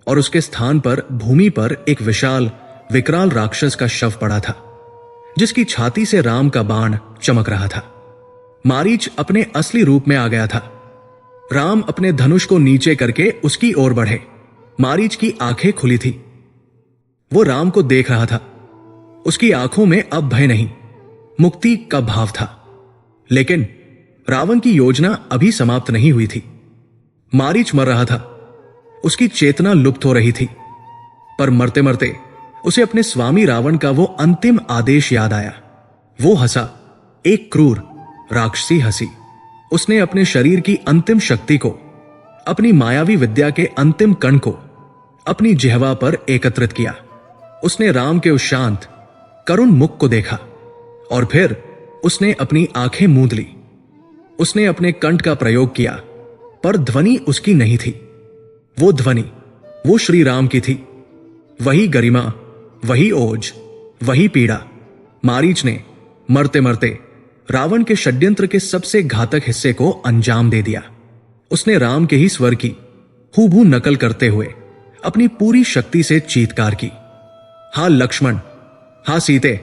और उसके स्थान पर भूमि पर एक विशाल विकराल राक्षस का शव पड़ा था। जिसकी छाती से राम का बाण चमक रहा था। मारीच अपने असली रूप में आ गया था। राम अपने धनुष को नीचे करके उसकी ओर बढ़े। मारीच की आंखें खुली थी। वो राम को देख रहा था। उसकी आंखों में अब भय नहीं, मुक्ति का भाव था। लेकिन रावण की योजना अभी समाप्त नहीं हुई थी। मारीच मर रहा था। उसकी चेतना लुप्त हो रही थी। पर मरते मरते उसे अपने स्वामी रावण का वो अंतिम आदेश याद आया। वो हंसा, एक क्रूर राक्षसी हंसी। उसने अपने शरीर की अंतिम शक्ति को, अपनी मायावी विद्या के अंतिम कण को अपनी जिह्वा पर एकत्रित किया। उसने राम के उस शांत करुण मुख को देखा और फिर उसने अपनी आंखें मूंद ली। उसने अपने कंठ का प्रयोग किया, पर ध्वनि उसकी नहीं थी। वो ध्वनि वो श्री राम की थी। वही गरिमा, वही ओज, वही पीड़ा। मारीच ने मरते मरते रावण के षड्यंत्र के सबसे घातक हिस्से को अंजाम दे दिया। उसने राम के ही स्वर की हूबहू नकल करते हुए अपनी पूरी शक्ति से चीत्कार की। हां लक्ष्मण, हां सीते,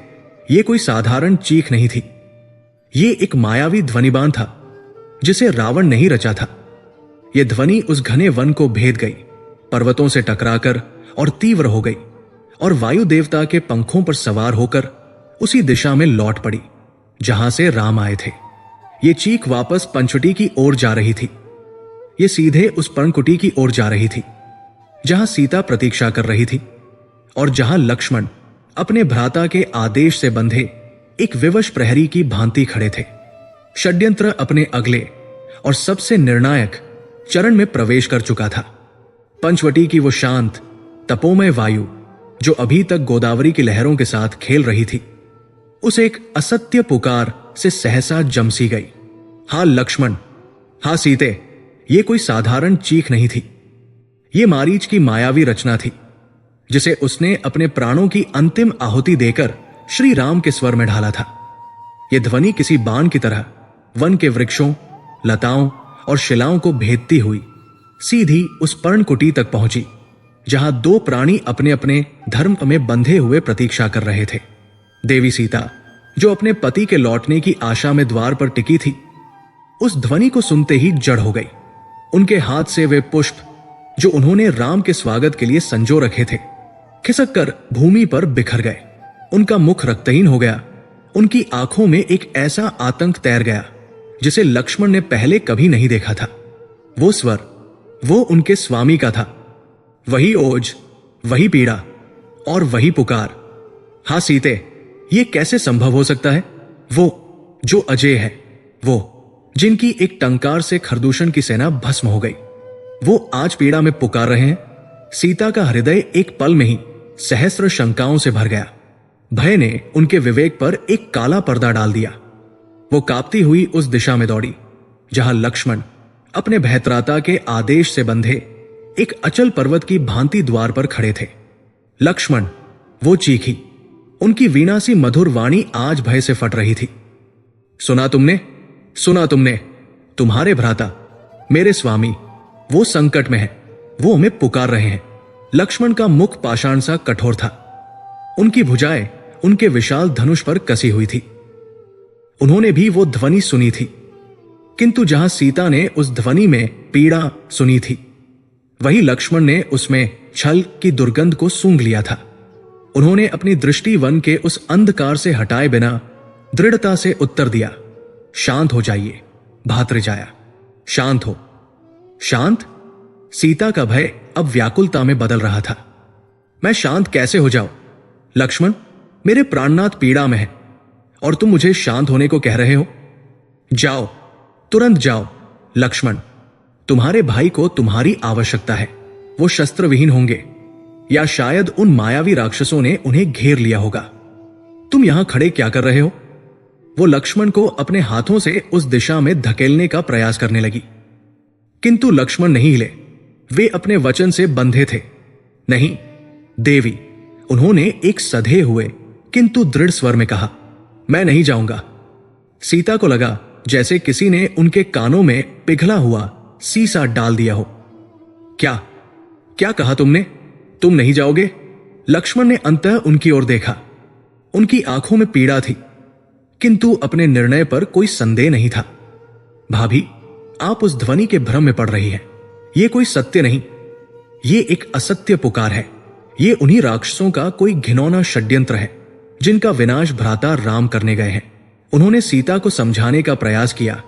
यह कोई साधारण चीख नहीं थी। यह एक मायावी ध्वनिबान था जिसे रावण नहीं रचा था। यह ध्वनि उस घने वन को भेद गई, पर्वतों से टकराकर और तीव्र हो गई, और वायु देवता के पंखों पर सवार होकर उसी दिशा में लौट पड़ी जहां से राम आए थे। ये चीख वापस पंचवटी की ओर जा रही थी। ये सीधे उस पर्णकुटी की ओर जा रही थी जहां सीता प्रतीक्षा कर रही थी और जहां लक्ष्मण अपने भ्राता के आदेश से बंधे एक विवश प्रहरी की भांति खड़े थे। षड्यंत्र अपने अगले और सबसे निर्णायक चरण में प्रवेश कर चुका था। पंचवटी की वो शांत तपोमय वायु जो अभी तक गोदावरी की लहरों के साथ खेल रही थी, उस एक असत्य पुकार से सहसा जमसी गई। हां लक्ष्मण, हां सीते, ये कोई साधारण चीख नहीं थी। ये मारीच की मायावी रचना थी जिसे उसने अपने प्राणों की अंतिम आहुति देकर श्री राम के स्वर में ढाला था। यह ध्वनि किसी बाण की तरह वन के वृक्षों, लताओं और शिलाओं को भेदती हुई सीधी उस पर्णकुटी तक पहुंची जहां दो प्राणी अपने अपने धर्म में बंधे हुए प्रतीक्षा कर रहे थे। देवी सीता, जो अपने पति के लौटने की आशा में द्वार पर टिकी थी, उस ध्वनि को सुनते ही जड़ हो गई। उनके हाथ से वे पुष्प जो उन्होंने राम के स्वागत के लिए संजो रखे थे, खिसक कर भूमि पर बिखर गए। उनका मुख रक्तहीन हो गया। उनकी आंखों में एक ऐसा आतंक तैर गया जिसे लक्ष्मण ने पहले कभी नहीं देखा था। वो स्वर, वो उनके स्वामी का था। वही ओज, वही पीड़ा और वही पुकार। हां सीते, ये कैसे संभव हो सकता है? वो जो अजय है, वो जिनकी एक टंकार से खरदूषण की सेना भस्म हो गई, वो आज पीड़ा में पुकार रहे हैं। सीता का हृदय एक पल में ही सहस्र शंकाओं से भर गया। भय ने उनके विवेक पर एक काला पर्दा डाल दिया। वो कांपती हुई उस दिशा में दौड़ी जहां लक्ष्मण अपने भयत्राता के आदेश से बंधे एक अचल पर्वत की भांति द्वार पर खड़े थे। लक्ष्मण, वो चीखी। उनकी वीणा सी मधुर वाणी आज भय से फट रही थी। सुना तुमने, सुना तुमने, तुम्हारे भ्राता, मेरे स्वामी, वो संकट में है, वो हमें पुकार रहे हैं। लक्ष्मण का मुख पाषाण सा कठोर था। उनकी भुजाएं उनके विशाल धनुष पर कसी हुई थी। उन्होंने भी वो ध्वनि सुनी थी, किंतु जहां सीता ने उस ध्वनि में पीड़ा सुनी थी, वही लक्ष्मण ने उसमें छल की दुर्गंध को सूंघ लिया था। उन्होंने अपनी दृष्टि वन के उस अंधकार से हटाए बिना दृढ़ता से उत्तर दिया, शांत हो जाइए भातृजाया, शांत हो। शांत? सीता का भय अब व्याकुलता में बदल रहा था। मैं शांत कैसे हो जाऊं? लक्ष्मण, मेरे प्राणनाथ पीड़ा में है और तुम मुझे शांत होने को कह रहे हो? जाओ, तुरंत जाओ। लक्ष्मण, तुम्हारे भाई को तुम्हारी आवश्यकता है। वो शस्त्र विहीन होंगे, या शायद उन मायावी राक्षसों ने उन्हें घेर लिया होगा। तुम यहां खड़े क्या कर रहे हो? वो लक्ष्मण को अपने हाथों से उस दिशा में धकेलने का प्रयास करने लगी, किंतु लक्ष्मण नहीं हिले। वे अपने वचन से बंधे थे। नहीं देवी, उन्होंने एक सधे हुए किंतु दृढ़ स्वर में कहा, मैं नहीं जाऊंगा। सीता को लगा जैसे किसी ने उनके कानों में पिघला हुआ सीसा डाल दिया हो। क्या क्या कहा तुमने? तुम नहीं जाओगे? लक्ष्मण ने अंततः उनकी ओर देखा। उनकी आंखों में पीड़ा थी, किंतु अपने निर्णय पर कोई संदेह नहीं था। भाभी, आप उस ध्वनि के भ्रम में पड़ रही हैं। यह कोई सत्य नहीं, ये एक असत्य पुकार है। ये उन्हीं राक्षसों का कोई घिनौना षड्यंत्र है जिनका विनाश भ्राता राम करने गए हैं। उन्होंने सीता को समझाने का प्रयास किया।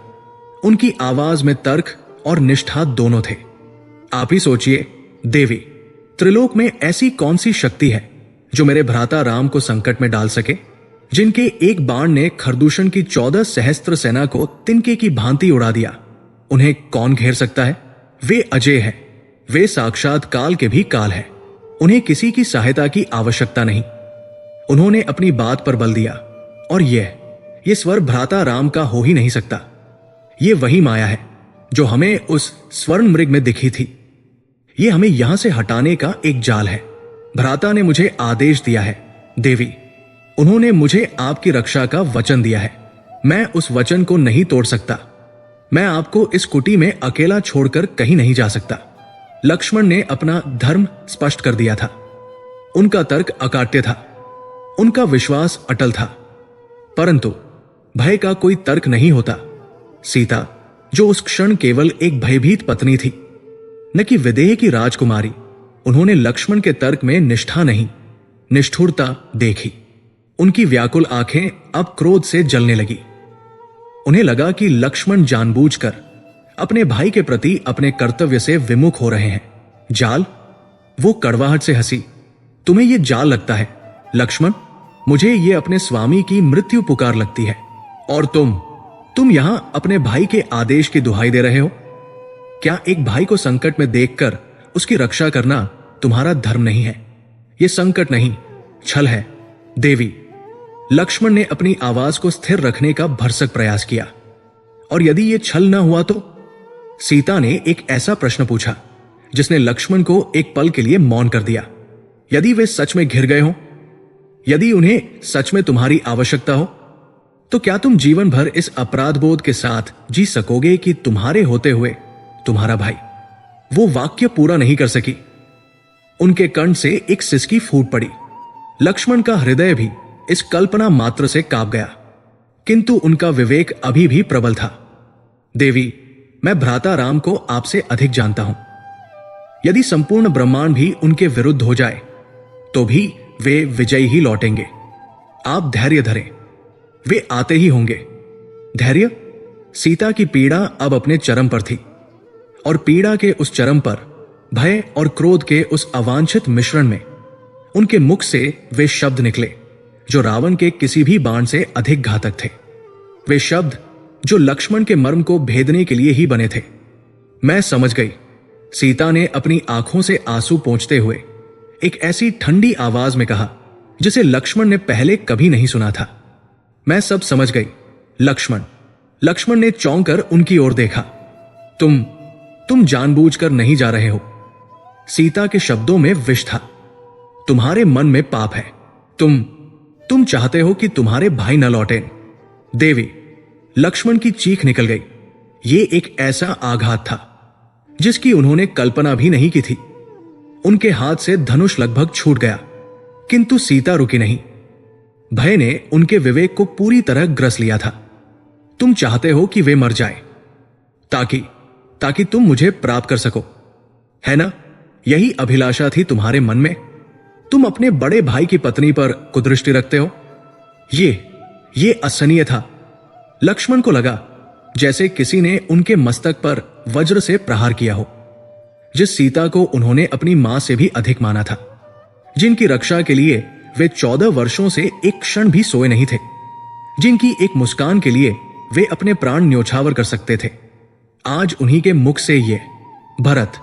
उनकी आवाज में तर्क और निष्ठा दोनों थे। आप ही सोचिए देवी, त्रिलोक में ऐसी कौन सी शक्ति है जो मेरे भ्राता राम को संकट में डाल सके, जिनके एक बाण ने खरदूषण की 14 सहस्त्र सेना को तिनके की भांति उड़ा दिया। उन्हें कौन घेर सकता है? वे अजय है, वे साक्षात काल के भी काल है। उन्हें किसी की सहायता की आवश्यकता नहीं। उन्होंने अपनी बात पर बल दिया, और यह स्वर भ्राता राम का हो ही नहीं सकता। यह वही माया है जो हमें उस स्वर्ण मृग में दिखी थी। यह हमें यहां से हटाने का एक जाल है। भ्राता ने मुझे आदेश दिया है देवी, उन्होंने मुझे आपकी रक्षा का वचन दिया है। मैं उस वचन को नहीं तोड़ सकता। मैं आपको इस कुटी में अकेला छोड़कर कहीं नहीं जा सकता। लक्ष्मण ने अपना धर्म स्पष्ट कर दिया था। उनका तर्क अकाट्य था, उनका विश्वास अटल था, परंतु भय का कोई तर्क नहीं होता। सीता, जो उस क्षण केवल एक भयभीत पत्नी थी, न कि विदेह की राजकुमारी, उन्होंने लक्ष्मण के तर्क में निष्ठा नहीं, निष्ठुरता देखी। उनकी व्याकुल आंखें अब क्रोध से जलने लगी। उन्हें लगा कि लक्ष्मण जानबूझकर अपने भाई के प्रति अपने कर्तव्य से विमुख हो रहे हैं। जाल? वो कड़वाहट से हंसी। तुम्हें यह जाल लगता है लक्ष्मण? मुझे ये अपने स्वामी की मृत्यु पुकार लगती है। और तुम यहां अपने भाई के आदेश की दुहाई दे रहे हो? क्या एक भाई को संकट में देखकर उसकी रक्षा करना तुम्हारा धर्म नहीं है? यह संकट नहीं, छल है देवी। लक्ष्मण ने अपनी आवाज को स्थिर रखने का भरसक प्रयास किया। और यदि यह छल न हुआ तो? सीता ने एक ऐसा प्रश्न पूछा जिसने लक्ष्मण को एक पल के लिए मौन कर दिया। यदि वे सच में घिर गए हो, यदि उन्हें सच में तुम्हारी आवश्यकता हो, तो क्या तुम जीवन भर इस अपराध बोध के साथ जी सकोगे कि तुम्हारे होते हुए तुम्हारा भाई? वो वाक्य पूरा नहीं कर सकी। उनके कंठ से एक सिसकी फूट पड़ी। लक्ष्मण का हृदय भी इस कल्पना मात्र से कांप गया, किंतु उनका विवेक अभी भी प्रबल था। देवी, मैं भ्राता राम को आपसे अधिक जानता हूं। यदि संपूर्ण ब्रह्मांड भी उनके विरुद्ध हो जाए तो भी वे विजयी ही लौटेंगे। आप धैर्य धरें, वे आते ही होंगे। धैर्य? सीता की पीड़ा अब अपने चरम पर थी, और पीड़ा के उस चरम पर भय और क्रोध के उस अवांछित मिश्रण में उनके मुख से वे शब्द निकले जो रावण के किसी भी बाण से अधिक घातक थे। वे शब्द जो लक्ष्मण के मर्म को भेदने के लिए ही बने थे। मैं समझ गई। सीता ने अपनी आंखों से आंसू पोंछते हुए एक ऐसी ठंडी आवाज में कहा जिसे लक्ष्मण ने पहले कभी नहीं सुना था। मैं सब समझ गई लक्ष्मण। लक्ष्मण ने चौंक कर उनकी ओर देखा। तुम जानबूझकर नहीं जा रहे हो। सीता के शब्दों में विष था। तुम्हारे मन में पाप है। तुम चाहते हो कि तुम्हारे भाई न लौटें। देवी, लक्ष्मण की चीख निकल गई। ये एक ऐसा आघात था जिसकी उन्होंने कल्पना भी नहीं की थी। उनके हाथ से धनुष लगभग छूट गया, किंतु सीता रुकी नहीं। भय ने उनके विवेक को पूरी तरह ग्रस लिया था। तुम चाहते हो कि वे मर जाएं, ताकि तुम मुझे प्राप्त कर सको, है ना? यही अभिलाषा थी तुम्हारे मन में। तुम अपने बड़े भाई की पत्नी पर कुदृष्टि रखते हो। ये असहनीय था। लक्ष्मण को लगा जैसे किसी ने उनके मस्तक पर वज्र से प्रहार किया हो। जिस सीता को उन्होंने अपनी मां से भी अधिक माना था, जिनकी रक्षा के लिए वे 14 वर्षों से एक क्षण भी सोए नहीं थे, जिनकी एक मुस्कान के लिए वे अपने प्राण न्योछावर कर सकते थे, आज उन्हीं के मुख से ये भरत।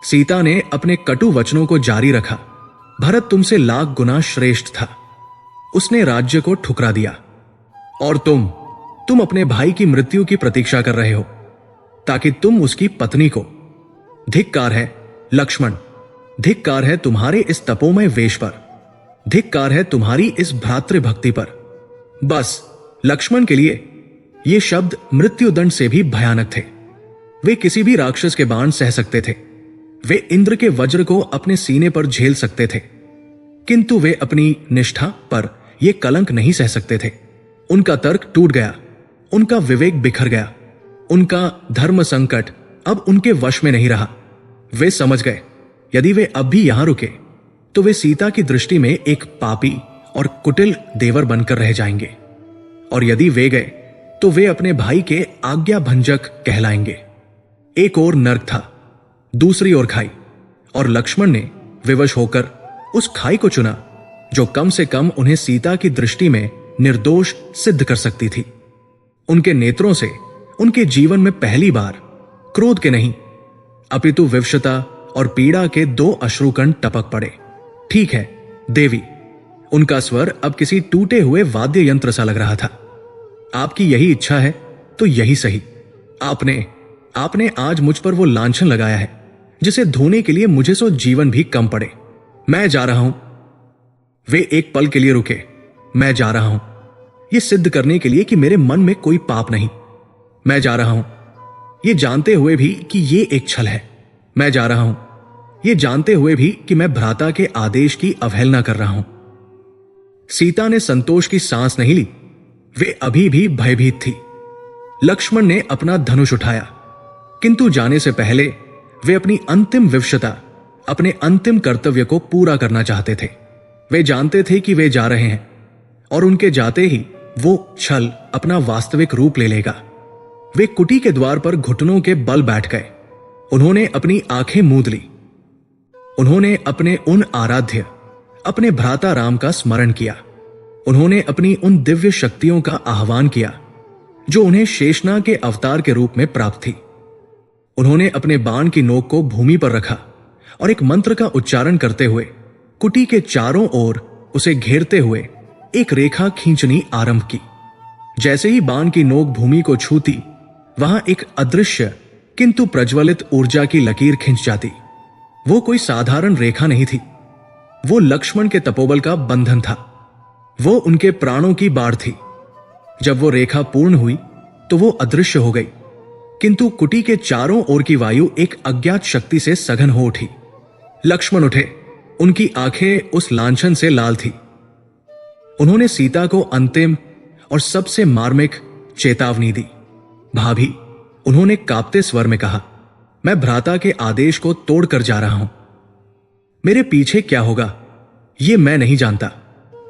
सीता ने अपने कटु वचनों को जारी रखा। भरत तुमसे लाख गुना श्रेष्ठ था। उसने राज्य को ठुकरा दिया। और तुम अपने भाई की मृत्यु की प्रतीक्षा कर रहे हो ताकि तुम उसकी पत्नी को। धिक्कार है लक्ष्मण, धिक्कार है तुम्हारे इस तपोमय वेश पर, धिक्कार है तुम्हारी इस भ्रातृभक्ति पर। बस लक्ष्मण के लिए ये शब्द मृत्युदंड से भी भयानक थे। वे किसी भी राक्षस के बाण सह सकते थे, वे इंद्र के वज्र को अपने सीने पर झेल सकते थे, किंतु वे अपनी निष्ठा पर ये कलंक नहीं सह सकते थे। उनका तर्क टूट गया, उनका विवेक बिखर गया, उनका धर्म संकट अब उनके वश में नहीं रहा। वे समझ गए यदि वे अब भी यहां रुके तो वे सीता की दृष्टि में एक पापी और कुटिल देवर बनकर रह जाएंगे, और यदि वे गए तो वे अपने भाई के आज्ञा भंजक कहलाएंगे। एक ओर नर्क था, दूसरी ओर खाई, और लक्ष्मण ने विवश होकर उस खाई को चुना जो कम से कम उन्हें सीता की दृष्टि में निर्दोष सिद्ध कर सकती थी। उनके नेत्रों से उनके जीवन में पहली बार क्रोध के नहीं अपितु विवशता और पीड़ा के 2 अश्रुकण टपक पड़े। ठीक है देवी, उनका स्वर अब किसी टूटे हुए वाद्य यंत्र सा लग रहा था। आपकी यही इच्छा है तो यही सही। आपने आज मुझ पर वो लांछन लगाया है जिसे धोने के लिए मुझे सो जीवन भी कम पड़े। मैं जा रहा हूं। वे एक पल के लिए रुके। मैं जा रहा हूं ये सिद्ध करने के लिए कि मेरे मन में कोई पाप नहीं। मैं जा रहा हूं ये जानते हुए भी कि ये एक छल है। मैं जा रहा हूं ये जानते हुए भी कि मैं भ्राता के आदेश की अवहेलना कर रहा हूं। सीता ने संतोष की सांस नहीं ली। वे अभी भी भयभीत थी। लक्ष्मण ने अपना धनुष उठाया, किंतु जाने से पहले वे अपनी अंतिम विवशता, अपने अंतिम कर्तव्य को पूरा करना चाहते थे। वे जानते थे कि वे जा रहे हैं और उनके जाते ही वो छल अपना वास्तविक रूप ले लेगा। वे कुटी के द्वार पर घुटनों के बल बैठ गए। उन्होंने अपनी आंखें मूंद ली। उन्होंने अपने उन आराध्य, अपने भ्राता राम का स्मरण किया। उन्होंने अपनी उन दिव्य शक्तियों का आह्वान किया जो उन्हें शेषनाग के अवतार के रूप में प्राप्त थी। उन्होंने अपने बाण की नोक को भूमि पर रखा और एक मंत्र का उच्चारण करते हुए कुटी के चारों ओर उसे घेरते हुए एक रेखा खींचनी आरंभ की। जैसे ही बाण की नोक भूमि को छूती, वहां एक अदृश्य किंतु प्रज्वलित ऊर्जा की लकीर खिंच जाती। वो कोई साधारण रेखा नहीं थी, वो लक्ष्मण के तपोबल का बंधन था। वो उनके प्राणों की बाढ़ थी। जब वो रेखा पूर्ण हुई तो वो अदृश्य हो गई, किंतु कुटी के चारों ओर की वायु एक अज्ञात शक्ति से सघन हो उठी। लक्ष्मण उठे। उनकी आंखें उस लांछन से लाल थी। उन्होंने सीता को अंतिम और सबसे मार्मिक चेतावनी दी। भाभी, उन्होंने कांपते स्वर में कहा, मैं भ्राता के आदेश को तोड़कर जा रहा हूं। मेरे पीछे क्या होगा ये मैं नहीं जानता,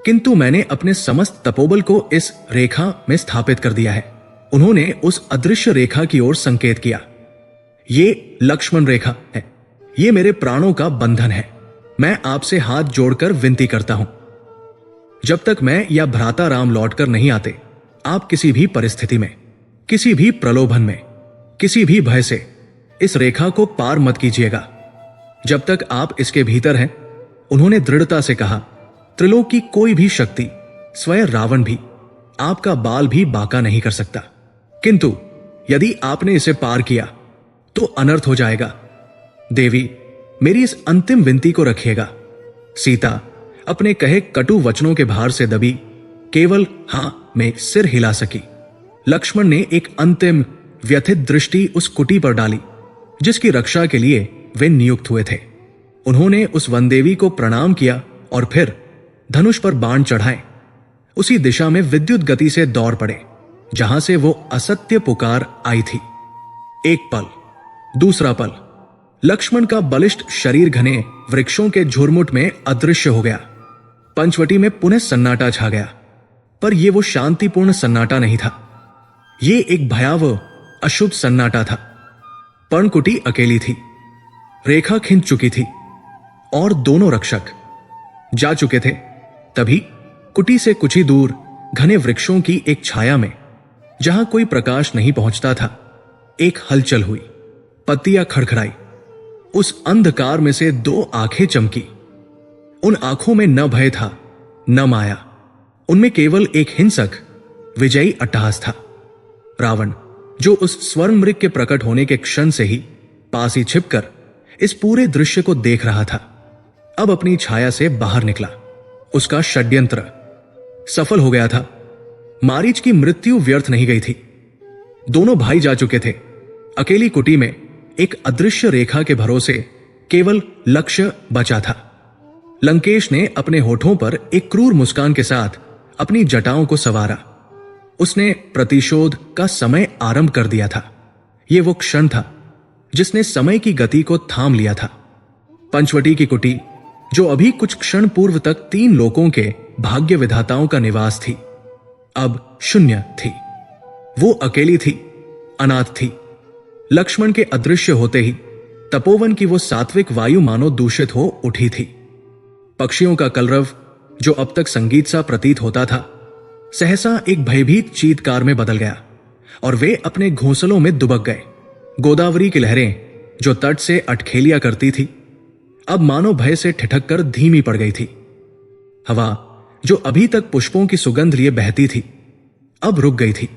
किंतु मैंने अपने समस्त तपोबल को इस रेखा में स्थापित कर दिया है। उन्होंने उस अदृश्य रेखा की ओर संकेत किया। ये लक्ष्मण रेखा है, ये मेरे प्राणों का बंधन है। मैं आपसे हाथ जोड़कर विनती करता हूं, जब तक मैं या भ्राता राम लौटकर नहीं आते, आप किसी भी परिस्थिति में, किसी भी प्रलोभन में, किसी भी भय से इस रेखा को पार मत कीजिएगा। जब तक आप इसके भीतर हैं, उन्होंने दृढ़ता से कहा, त्रिलोक की कोई भी शक्ति, स्वयं रावण भी, आपका बाल भी बांका नहीं कर सकता। किंतु यदि आपने इसे पार किया तो अनर्थ हो जाएगा। देवी, मेरी इस अंतिम विनती को रखिएगा। सीता अपने कहे कटु वचनों के भार से दबी केवल हां में सिर हिला सकी। लक्ष्मण ने एक अंतिम व्यथित दृष्टि उस कुटी पर डाली जिसकी रक्षा के लिए वे नियुक्त हुए थे। उन्होंने उस वनदेवी को प्रणाम किया और फिर धनुष पर बाण चढ़ाए उसी दिशा में विद्युत गति से दौड़ पड़े जहां से वो असत्य पुकार आई थी। एक पल, दूसरा पल, लक्ष्मण का बलिष्ठ शरीर घने वृक्षों के झुरमुट में अदृश्य हो गया। पंचवटी में पुनः सन्नाटा छा गया, पर यह वो शांतिपूर्ण सन्नाटा नहीं था। ये एक भयावह अशुभ सन्नाटा था। पर्णकुटी अकेली थी, रेखा खिंच चुकी थी और दोनों रक्षक जा चुके थे। तभी कुटी से कुछ ही दूर घने वृक्षों की एक छाया में, जहां कोई प्रकाश नहीं पहुंचता था, एक हलचल हुई। पत्तियां खड़खड़ाई। उस अंधकार में से 2 आंखें चमकी। उन आंखों में न भय था न माया, उनमें केवल एक हिंसक विजयी अट्टहास था। रावण, जो उस स्वर्ण मृग के प्रकट होने के क्षण से ही पास ही छिपकर इस पूरे दृश्य को देख रहा था, अब अपनी छाया से बाहर निकला। उसका षड्यंत्र सफल हो गया था। मारीच की मृत्यु व्यर्थ नहीं गई थी। दोनों भाई जा चुके थे। अकेली कुटी में एक अदृश्य रेखा के भरोसे केवल लक्ष्य बचा था। लंकेश ने अपने होठों पर एक क्रूर मुस्कान के साथ अपनी जटाओं को संवारा। उसने प्रतिशोध का समय आरंभ कर दिया था। यह वो क्षण था जिसने समय की गति को थाम लिया था। पंचवटी की कुटी, जो अभी कुछ क्षण पूर्व तक 3 लोकों के भाग्य विधाताओं का निवास थी, अब शून्य थी। वो अकेली थी, अनाथ थी। लक्ष्मण के अदृश्य होते ही तपोवन की वो सात्विक वायु मानो दूषित हो उठी थी। पक्षियों का कलरव, जो अब तक संगीत सा प्रतीत होता था, सहसा एक भयभीत चीत्कार में बदल गया और वे अपने घोंसलों में दुबक गए। गोदावरी की लहरें, जो तट से अटखेलिया करती थी, अब मानो भय से ठिठक कर धीमी पड़ गई थी। हवा, जो अभी तक पुष्पों की सुगंध लिए बहती थी, अब रुक गई थी,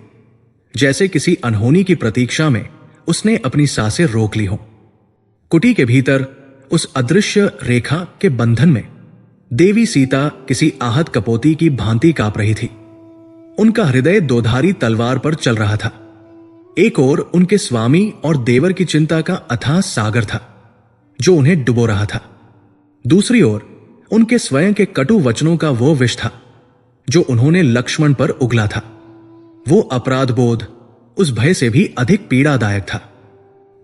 जैसे किसी अनहोनी की प्रतीक्षा में उसने अपनी सांसें रोक ली हों। कुटी के भीतर उस अदृश्य रेखा के बंधन में देवी सीता किसी आहत कपोती की भांति कांप रही थी। उनका हृदय दोधारी तलवार पर चल रहा था। एक ओर उनके स्वामी और देवर की चिंता का अथाह सागर था, जो उन्हें डुबो रहा था। दूसरी ओर उनके स्वयं के कटु वचनों का वो विष था जो उन्होंने लक्ष्मण पर उगला था। वो अपराध बोध उस भय से भी अधिक पीड़ादायक था।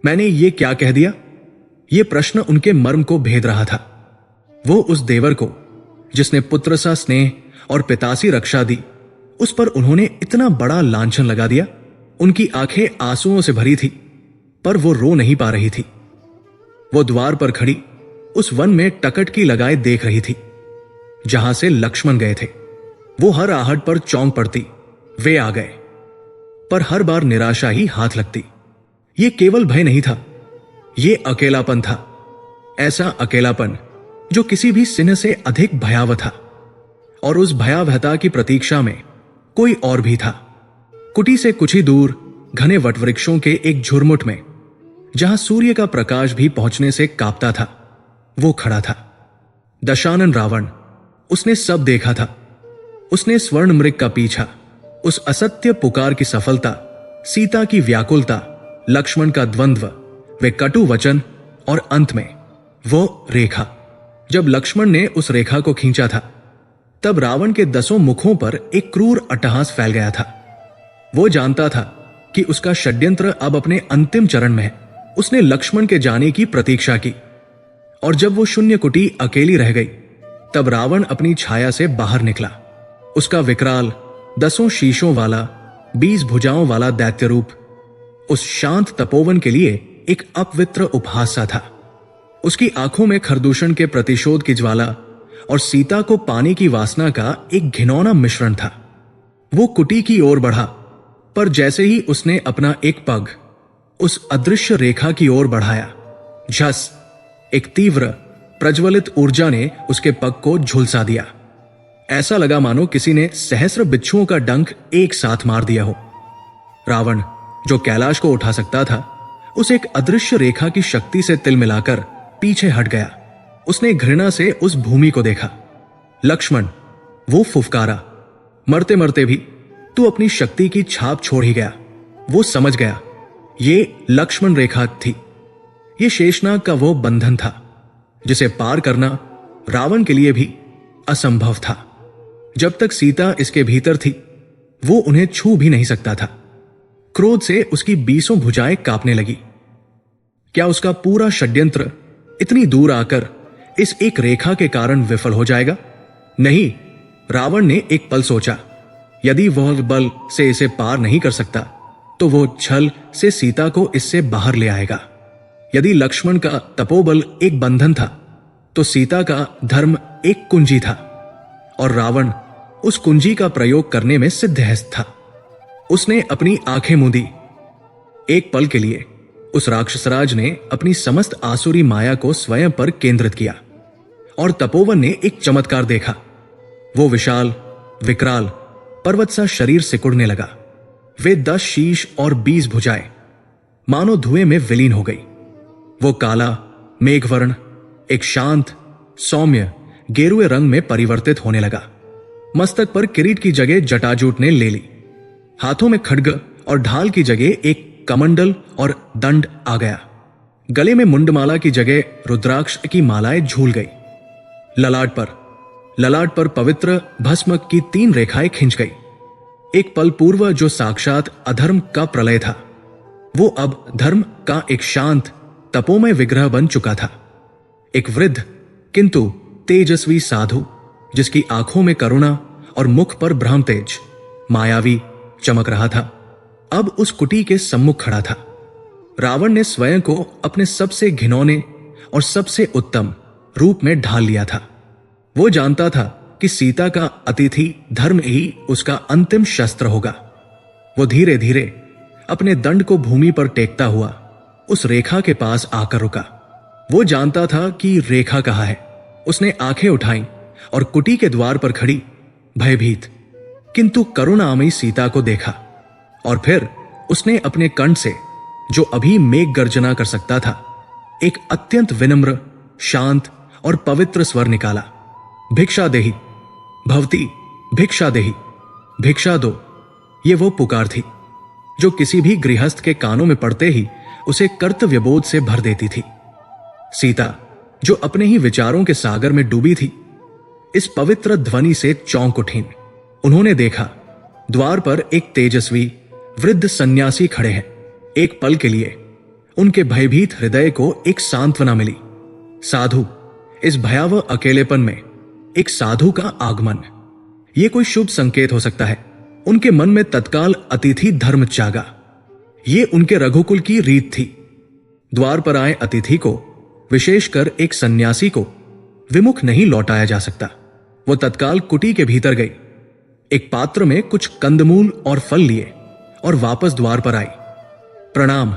मैंने ये क्या कह दिया? ये प्रश्न उनके मर्म को भेद रहा था। वो उस देवर को, जिसने पुत्र सा स्नेह और पितासी रक्षा दी, उस पर उन्होंने इतना बड़ा लांछन लगा दिया। उनकी आंखें आंसुओं से भरी थी, पर वो रो नहीं पा रही थी। वो द्वार पर खड़ी उस वन में टकटकी लगाए देख रही थी, जहां से लक्ष्मण गए थे। वो हर आहट पर चौंक पड़ती, वे आ गए, पर हर बार निराशा ही हाथ लगती। ये केवल भय नहीं था, ये अकेलापन था। ऐसा अकेलापन जो किसी भी सिन्ह से अधिक भयावह था। और उस भयावहता की प्रतीक्षा में कोई और भी था। कुटी से कुछ ही दूर घने वटवृक्षों के एक झुरमुट में, जहां सूर्य का प्रकाश भी पहुंचने से कांपता था, वो खड़ा था दशानन रावण। उसने सब देखा था। उसने स्वर्ण मृग का पीछा, उस असत्य पुकार की सफलता, सीता की व्याकुलता, लक्ष्मण का द्वंद्व, वे कटु वचन, और अंत में वो रेखा। जब लक्ष्मण ने उस रेखा को खींचा था, तब रावण के 10 मुखों पर एक क्रूर अट्टहास फैल गया था। वो जानता था कि उसका षड्यंत्र अब अपने अंतिम चरण में है। उसने लक्ष्मण के जाने की प्रतीक्षा की, और जब वो शून्य कुटी अकेली रह गई, तब रावण अपनी छाया से बाहर निकला। उसका विकराल 10 शीशों वाला, 20 भुजाओं वाला दैत्य रूप उस शांत तपोवन के लिए एक अपवित्र उपहास सा था। उसकी आंखों में खरदूषण के प्रतिशोध की ज्वाला और सीता को पाने की वासना का एक घिनौना मिश्रण था। वो कुटी की ओर बढ़ा, पर जैसे ही उसने अपना एक पग उस अदृश्य रेखा की ओर बढ़ाया, झस, एक तीव्र प्रज्वलित ऊर्जा ने उसके पग को झुलसा दिया। ऐसा लगा मानो किसी ने सहस्र बिच्छुओं का डंक एक साथ मार दिया हो। रावण, जो कैलाश को उठा सकता था, उस एक अदृश्य रेखा की शक्ति से तिल मिलाकर पीछे हट गया। उसने घृणा से उस भूमि को देखा। लक्ष्मण, वो फुफकारा, मरते मरते भी तू अपनी शक्ति की छाप छोड़ ही गया। वो समझ गया, ये लक्ष्मण रेखा थी। ये शेषनाग का वो बंधन था जिसे पार करना रावण के लिए भी असंभव था। जब तक सीता इसके भीतर थी, वो उन्हें छू भी नहीं सकता था। क्रोध से उसकी 20 भुजाएं कांपने लगी। क्या उसका पूरा षड्यंत्र इतनी दूर आकर इस एक रेखा के कारण विफल हो जाएगा? नहीं, रावण ने एक पल सोचा, यदि वह बल से इसे पार नहीं कर सकता, तो वो छल से सीता को इससे बाहर ले आएगा। यदि लक्ष्मण का तपोबल एक बंधन था, तो सीता का धर्म एक कुंजी था, और रावण उस कुंजी का प्रयोग करने में सिद्धहस्त था। उसने अपनी आंखें मूंदी। एक पल के लिए उस राक्षसराज ने अपनी समस्त आसुरी माया को स्वयं पर केंद्रित किया, और तपोवन ने एक चमत्कार देखा। वो विशाल, विकराल पर्वत सा शरीर सिकुड़ने लगा। वे 10 शीश और 20 भुजाएं मानो धुएं में विलीन हो गई। वो काला मेघवर्ण एक शांत, सौम्य गेरुए रंग में परिवर्तित होने लगा। मस्तक पर किरीट की जगह जटाजूट ने ले ली। हाथों में खड्ग और ढाल की जगह एक कमंडल और दंड आ गया। गले में मुंडमाला की जगह रुद्राक्ष की मालाएं झूल गई। ललाट पर ललाट पर पवित्र भस्म की 3 रेखाएं खिंच गई। एक पल पूर्व जो साक्षात अधर्म का प्रलय था, वो अब धर्म का एक शांत तपोमय विग्रह बन चुका था। एक वृद्ध किंतु तेजस्वी साधु, जिसकी आंखों में करुणा और मुख पर ब्रह्म तेज मायावी चमक रहा था, अब उस कुटी के सम्मुख खड़ा था। रावण ने स्वयं को अपने सबसे घिनौने और सबसे उत्तम रूप में ढाल लिया था। वो जानता था कि सीता का अतिथि धर्म ही उसका अंतिम शस्त्र होगा। वो धीरे धीरे अपने दंड को भूमि पर टेकता हुआ उस रेखा के पास आकर रुका। वो जानता था कि रेखा कहाँ है। उसने आंखें उठाई और कुटी के द्वार पर खड़ी भयभीत किंतु करुणामयी सीता को देखा, और फिर उसने अपने कंठ से, जो अभी मेघ गर्जना कर सकता था, एक अत्यंत विनम्र, शांत और पवित्र स्वर निकाला। भिक्षा देहि भवती, भिक्षा देहि, भिक्षा दो। ये वो पुकार थी जो किसी भी गृहस्थ के कानों में पड़ते ही उसे कर्तव्यबोध से भर देती थी। सीता, जो अपने ही विचारों के सागर में डूबी थी, इस पवित्र ध्वनि से चौंक उठीं। उन्होंने देखा द्वार पर एक तेजस्वी वृद्ध सन्यासी खड़े हैं। एक पल के लिए उनके भयभीत हृदय को एक सांत्वना मिली। साधु, इस भयावह अकेलेपन में एक साधु का आगमन, यह कोई शुभ संकेत हो सकता है। उनके मन में तत्काल अतिथि धर्म जागा। ये उनके रघुकुल की रीत थी। द्वार पर आए अतिथि को, विशेषकर एक सन्यासी को, विमुख नहीं लौटाया जा सकता। वो तत्काल कुटी के भीतर गई, एक पात्र में कुछ कंदमूल और फल लिए और वापस द्वार पर आई। प्रणाम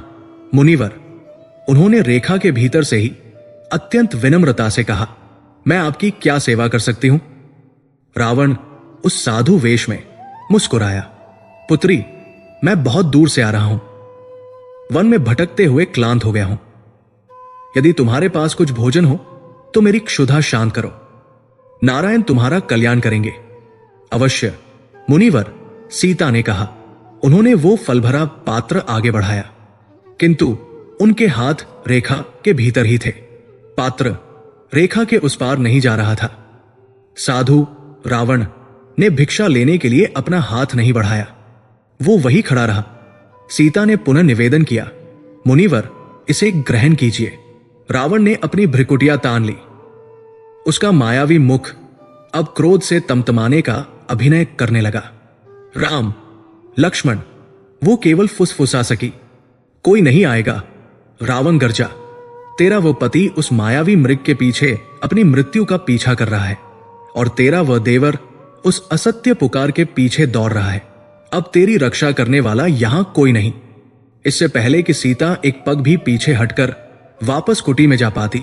मुनिवर, उन्होंने रेखा के भीतर से ही अत्यंत विनम्रता से कहा। मैं आपकी क्या सेवा कर सकती हूं? रावण उस साधु वेश में मुस्कुराया। पुत्री, मैं बहुत दूर से आ रहा हूं, वन में भटकते हुए क्लांत हो गया हूं। यदि तुम्हारे पास कुछ भोजन हो तो मेरी क्षुधा शांत करो। नारायण तुम्हारा कल्याण करेंगे। अवश्य मुनिवर, सीता ने कहा। उन्होंने वो फल भरा पात्र आगे बढ़ाया, किंतु उनके हाथ रेखा के भीतर ही थे। पात्र रेखा के उस पार नहीं जा रहा था। साधु रावण ने भिक्षा लेने के लिए अपना हाथ नहीं बढ़ाया, वो वही खड़ा रहा। सीता ने पुनः निवेदन किया, मुनिवर, इसे ग्रहण कीजिए। रावण ने अपनी भ्रिकुटियां तान ली। उसका मायावी मुख अब क्रोध से तमतमाने का अभिनय करने लगा। राम, लक्ष्मण, वो केवल फुसफुसा सकी। कोई नहीं आएगा। रावण गर्जा, तेरा वो पति उस मायावी मृग के पीछे अपनी मृत्यु का पीछा कर रहा है, और तेरा वह देवर उस असत्य पुकार के पीछे दौड़ रहा है। अब तेरी रक्षा करने वाला यहां कोई नहीं। इससे पहले कि सीता एक पग भी पीछे हटकर वापस कुटी में जा पाती,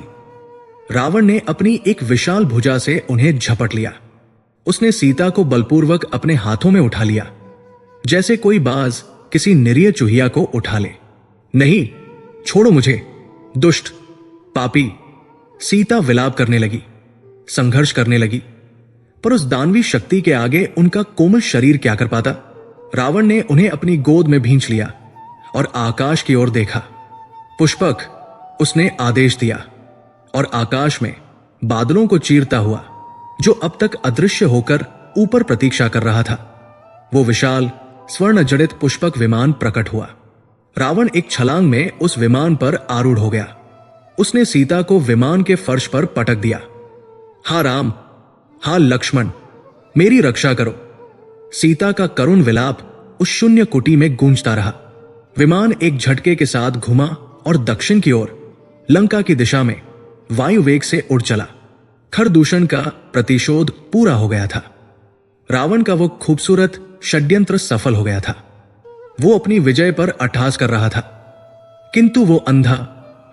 रावण ने अपनी एक विशाल भुजा से उन्हें झपट लिया। उसने सीता को बलपूर्वक अपने हाथों में उठा लिया, जैसे कोई बाज किसी निरीह चूहिया को उठा ले। नहीं, छोड़ो मुझे, दुष्ट, पापी। सीता विलाप करने लगी, संघर्ष करने लगी, पर उस दानवी शक्ति के आगे उनका कोमल शरीर क्या कर पाता। रावण ने उन्हें अपनी गोद में भींच लिया और आकाश की ओर देखा। पुष्पक, उसने आदेश दिया, और आकाश में बादलों को चीरता हुआ, जो अब तक अदृश्य होकर ऊपर प्रतीक्षा कर रहा था, वो विशाल स्वर्ण जड़ित पुष्पक विमान प्रकट हुआ। रावण एक छलांग में उस विमान पर आरूढ़ हो गया। उसने सीता को विमान के फर्श पर पटक दिया। हा राम, हा लक्ष्मण, मेरी रक्षा करो। सीता का करुण विलाप उस शून्य कुटी में गूंजता रहा। विमान एक झटके के साथ घुमा और दक्षिण की ओर लंका की दिशा में वायु वेग से उड़ चला। खरदूषण का प्रतिशोध पूरा हो गया था। रावण का वो खूबसूरत षड्यंत्र सफल हो गया था। वो अपनी विजय पर अट्टहास कर रहा था, किंतु वो अंधा,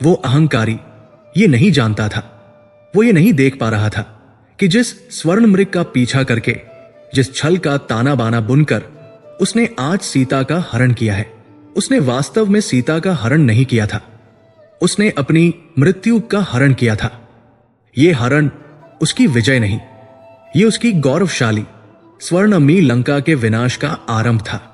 वो अहंकारी ये नहीं जानता था। वो ये नहीं देख पा रहा था कि जिस स्वर्ण मृग का पीछा करके, जिस छल का ताना बाना बुनकर उसने आज सीता का हरण किया है, उसने वास्तव में सीता का हरण नहीं किया था। उसने अपनी मृत्यु का हरण किया था। ये हरण उसकी विजय नहीं, ये उसकी गौरवशाली स्वर्णमयी लंका के विनाश का आरंभ था।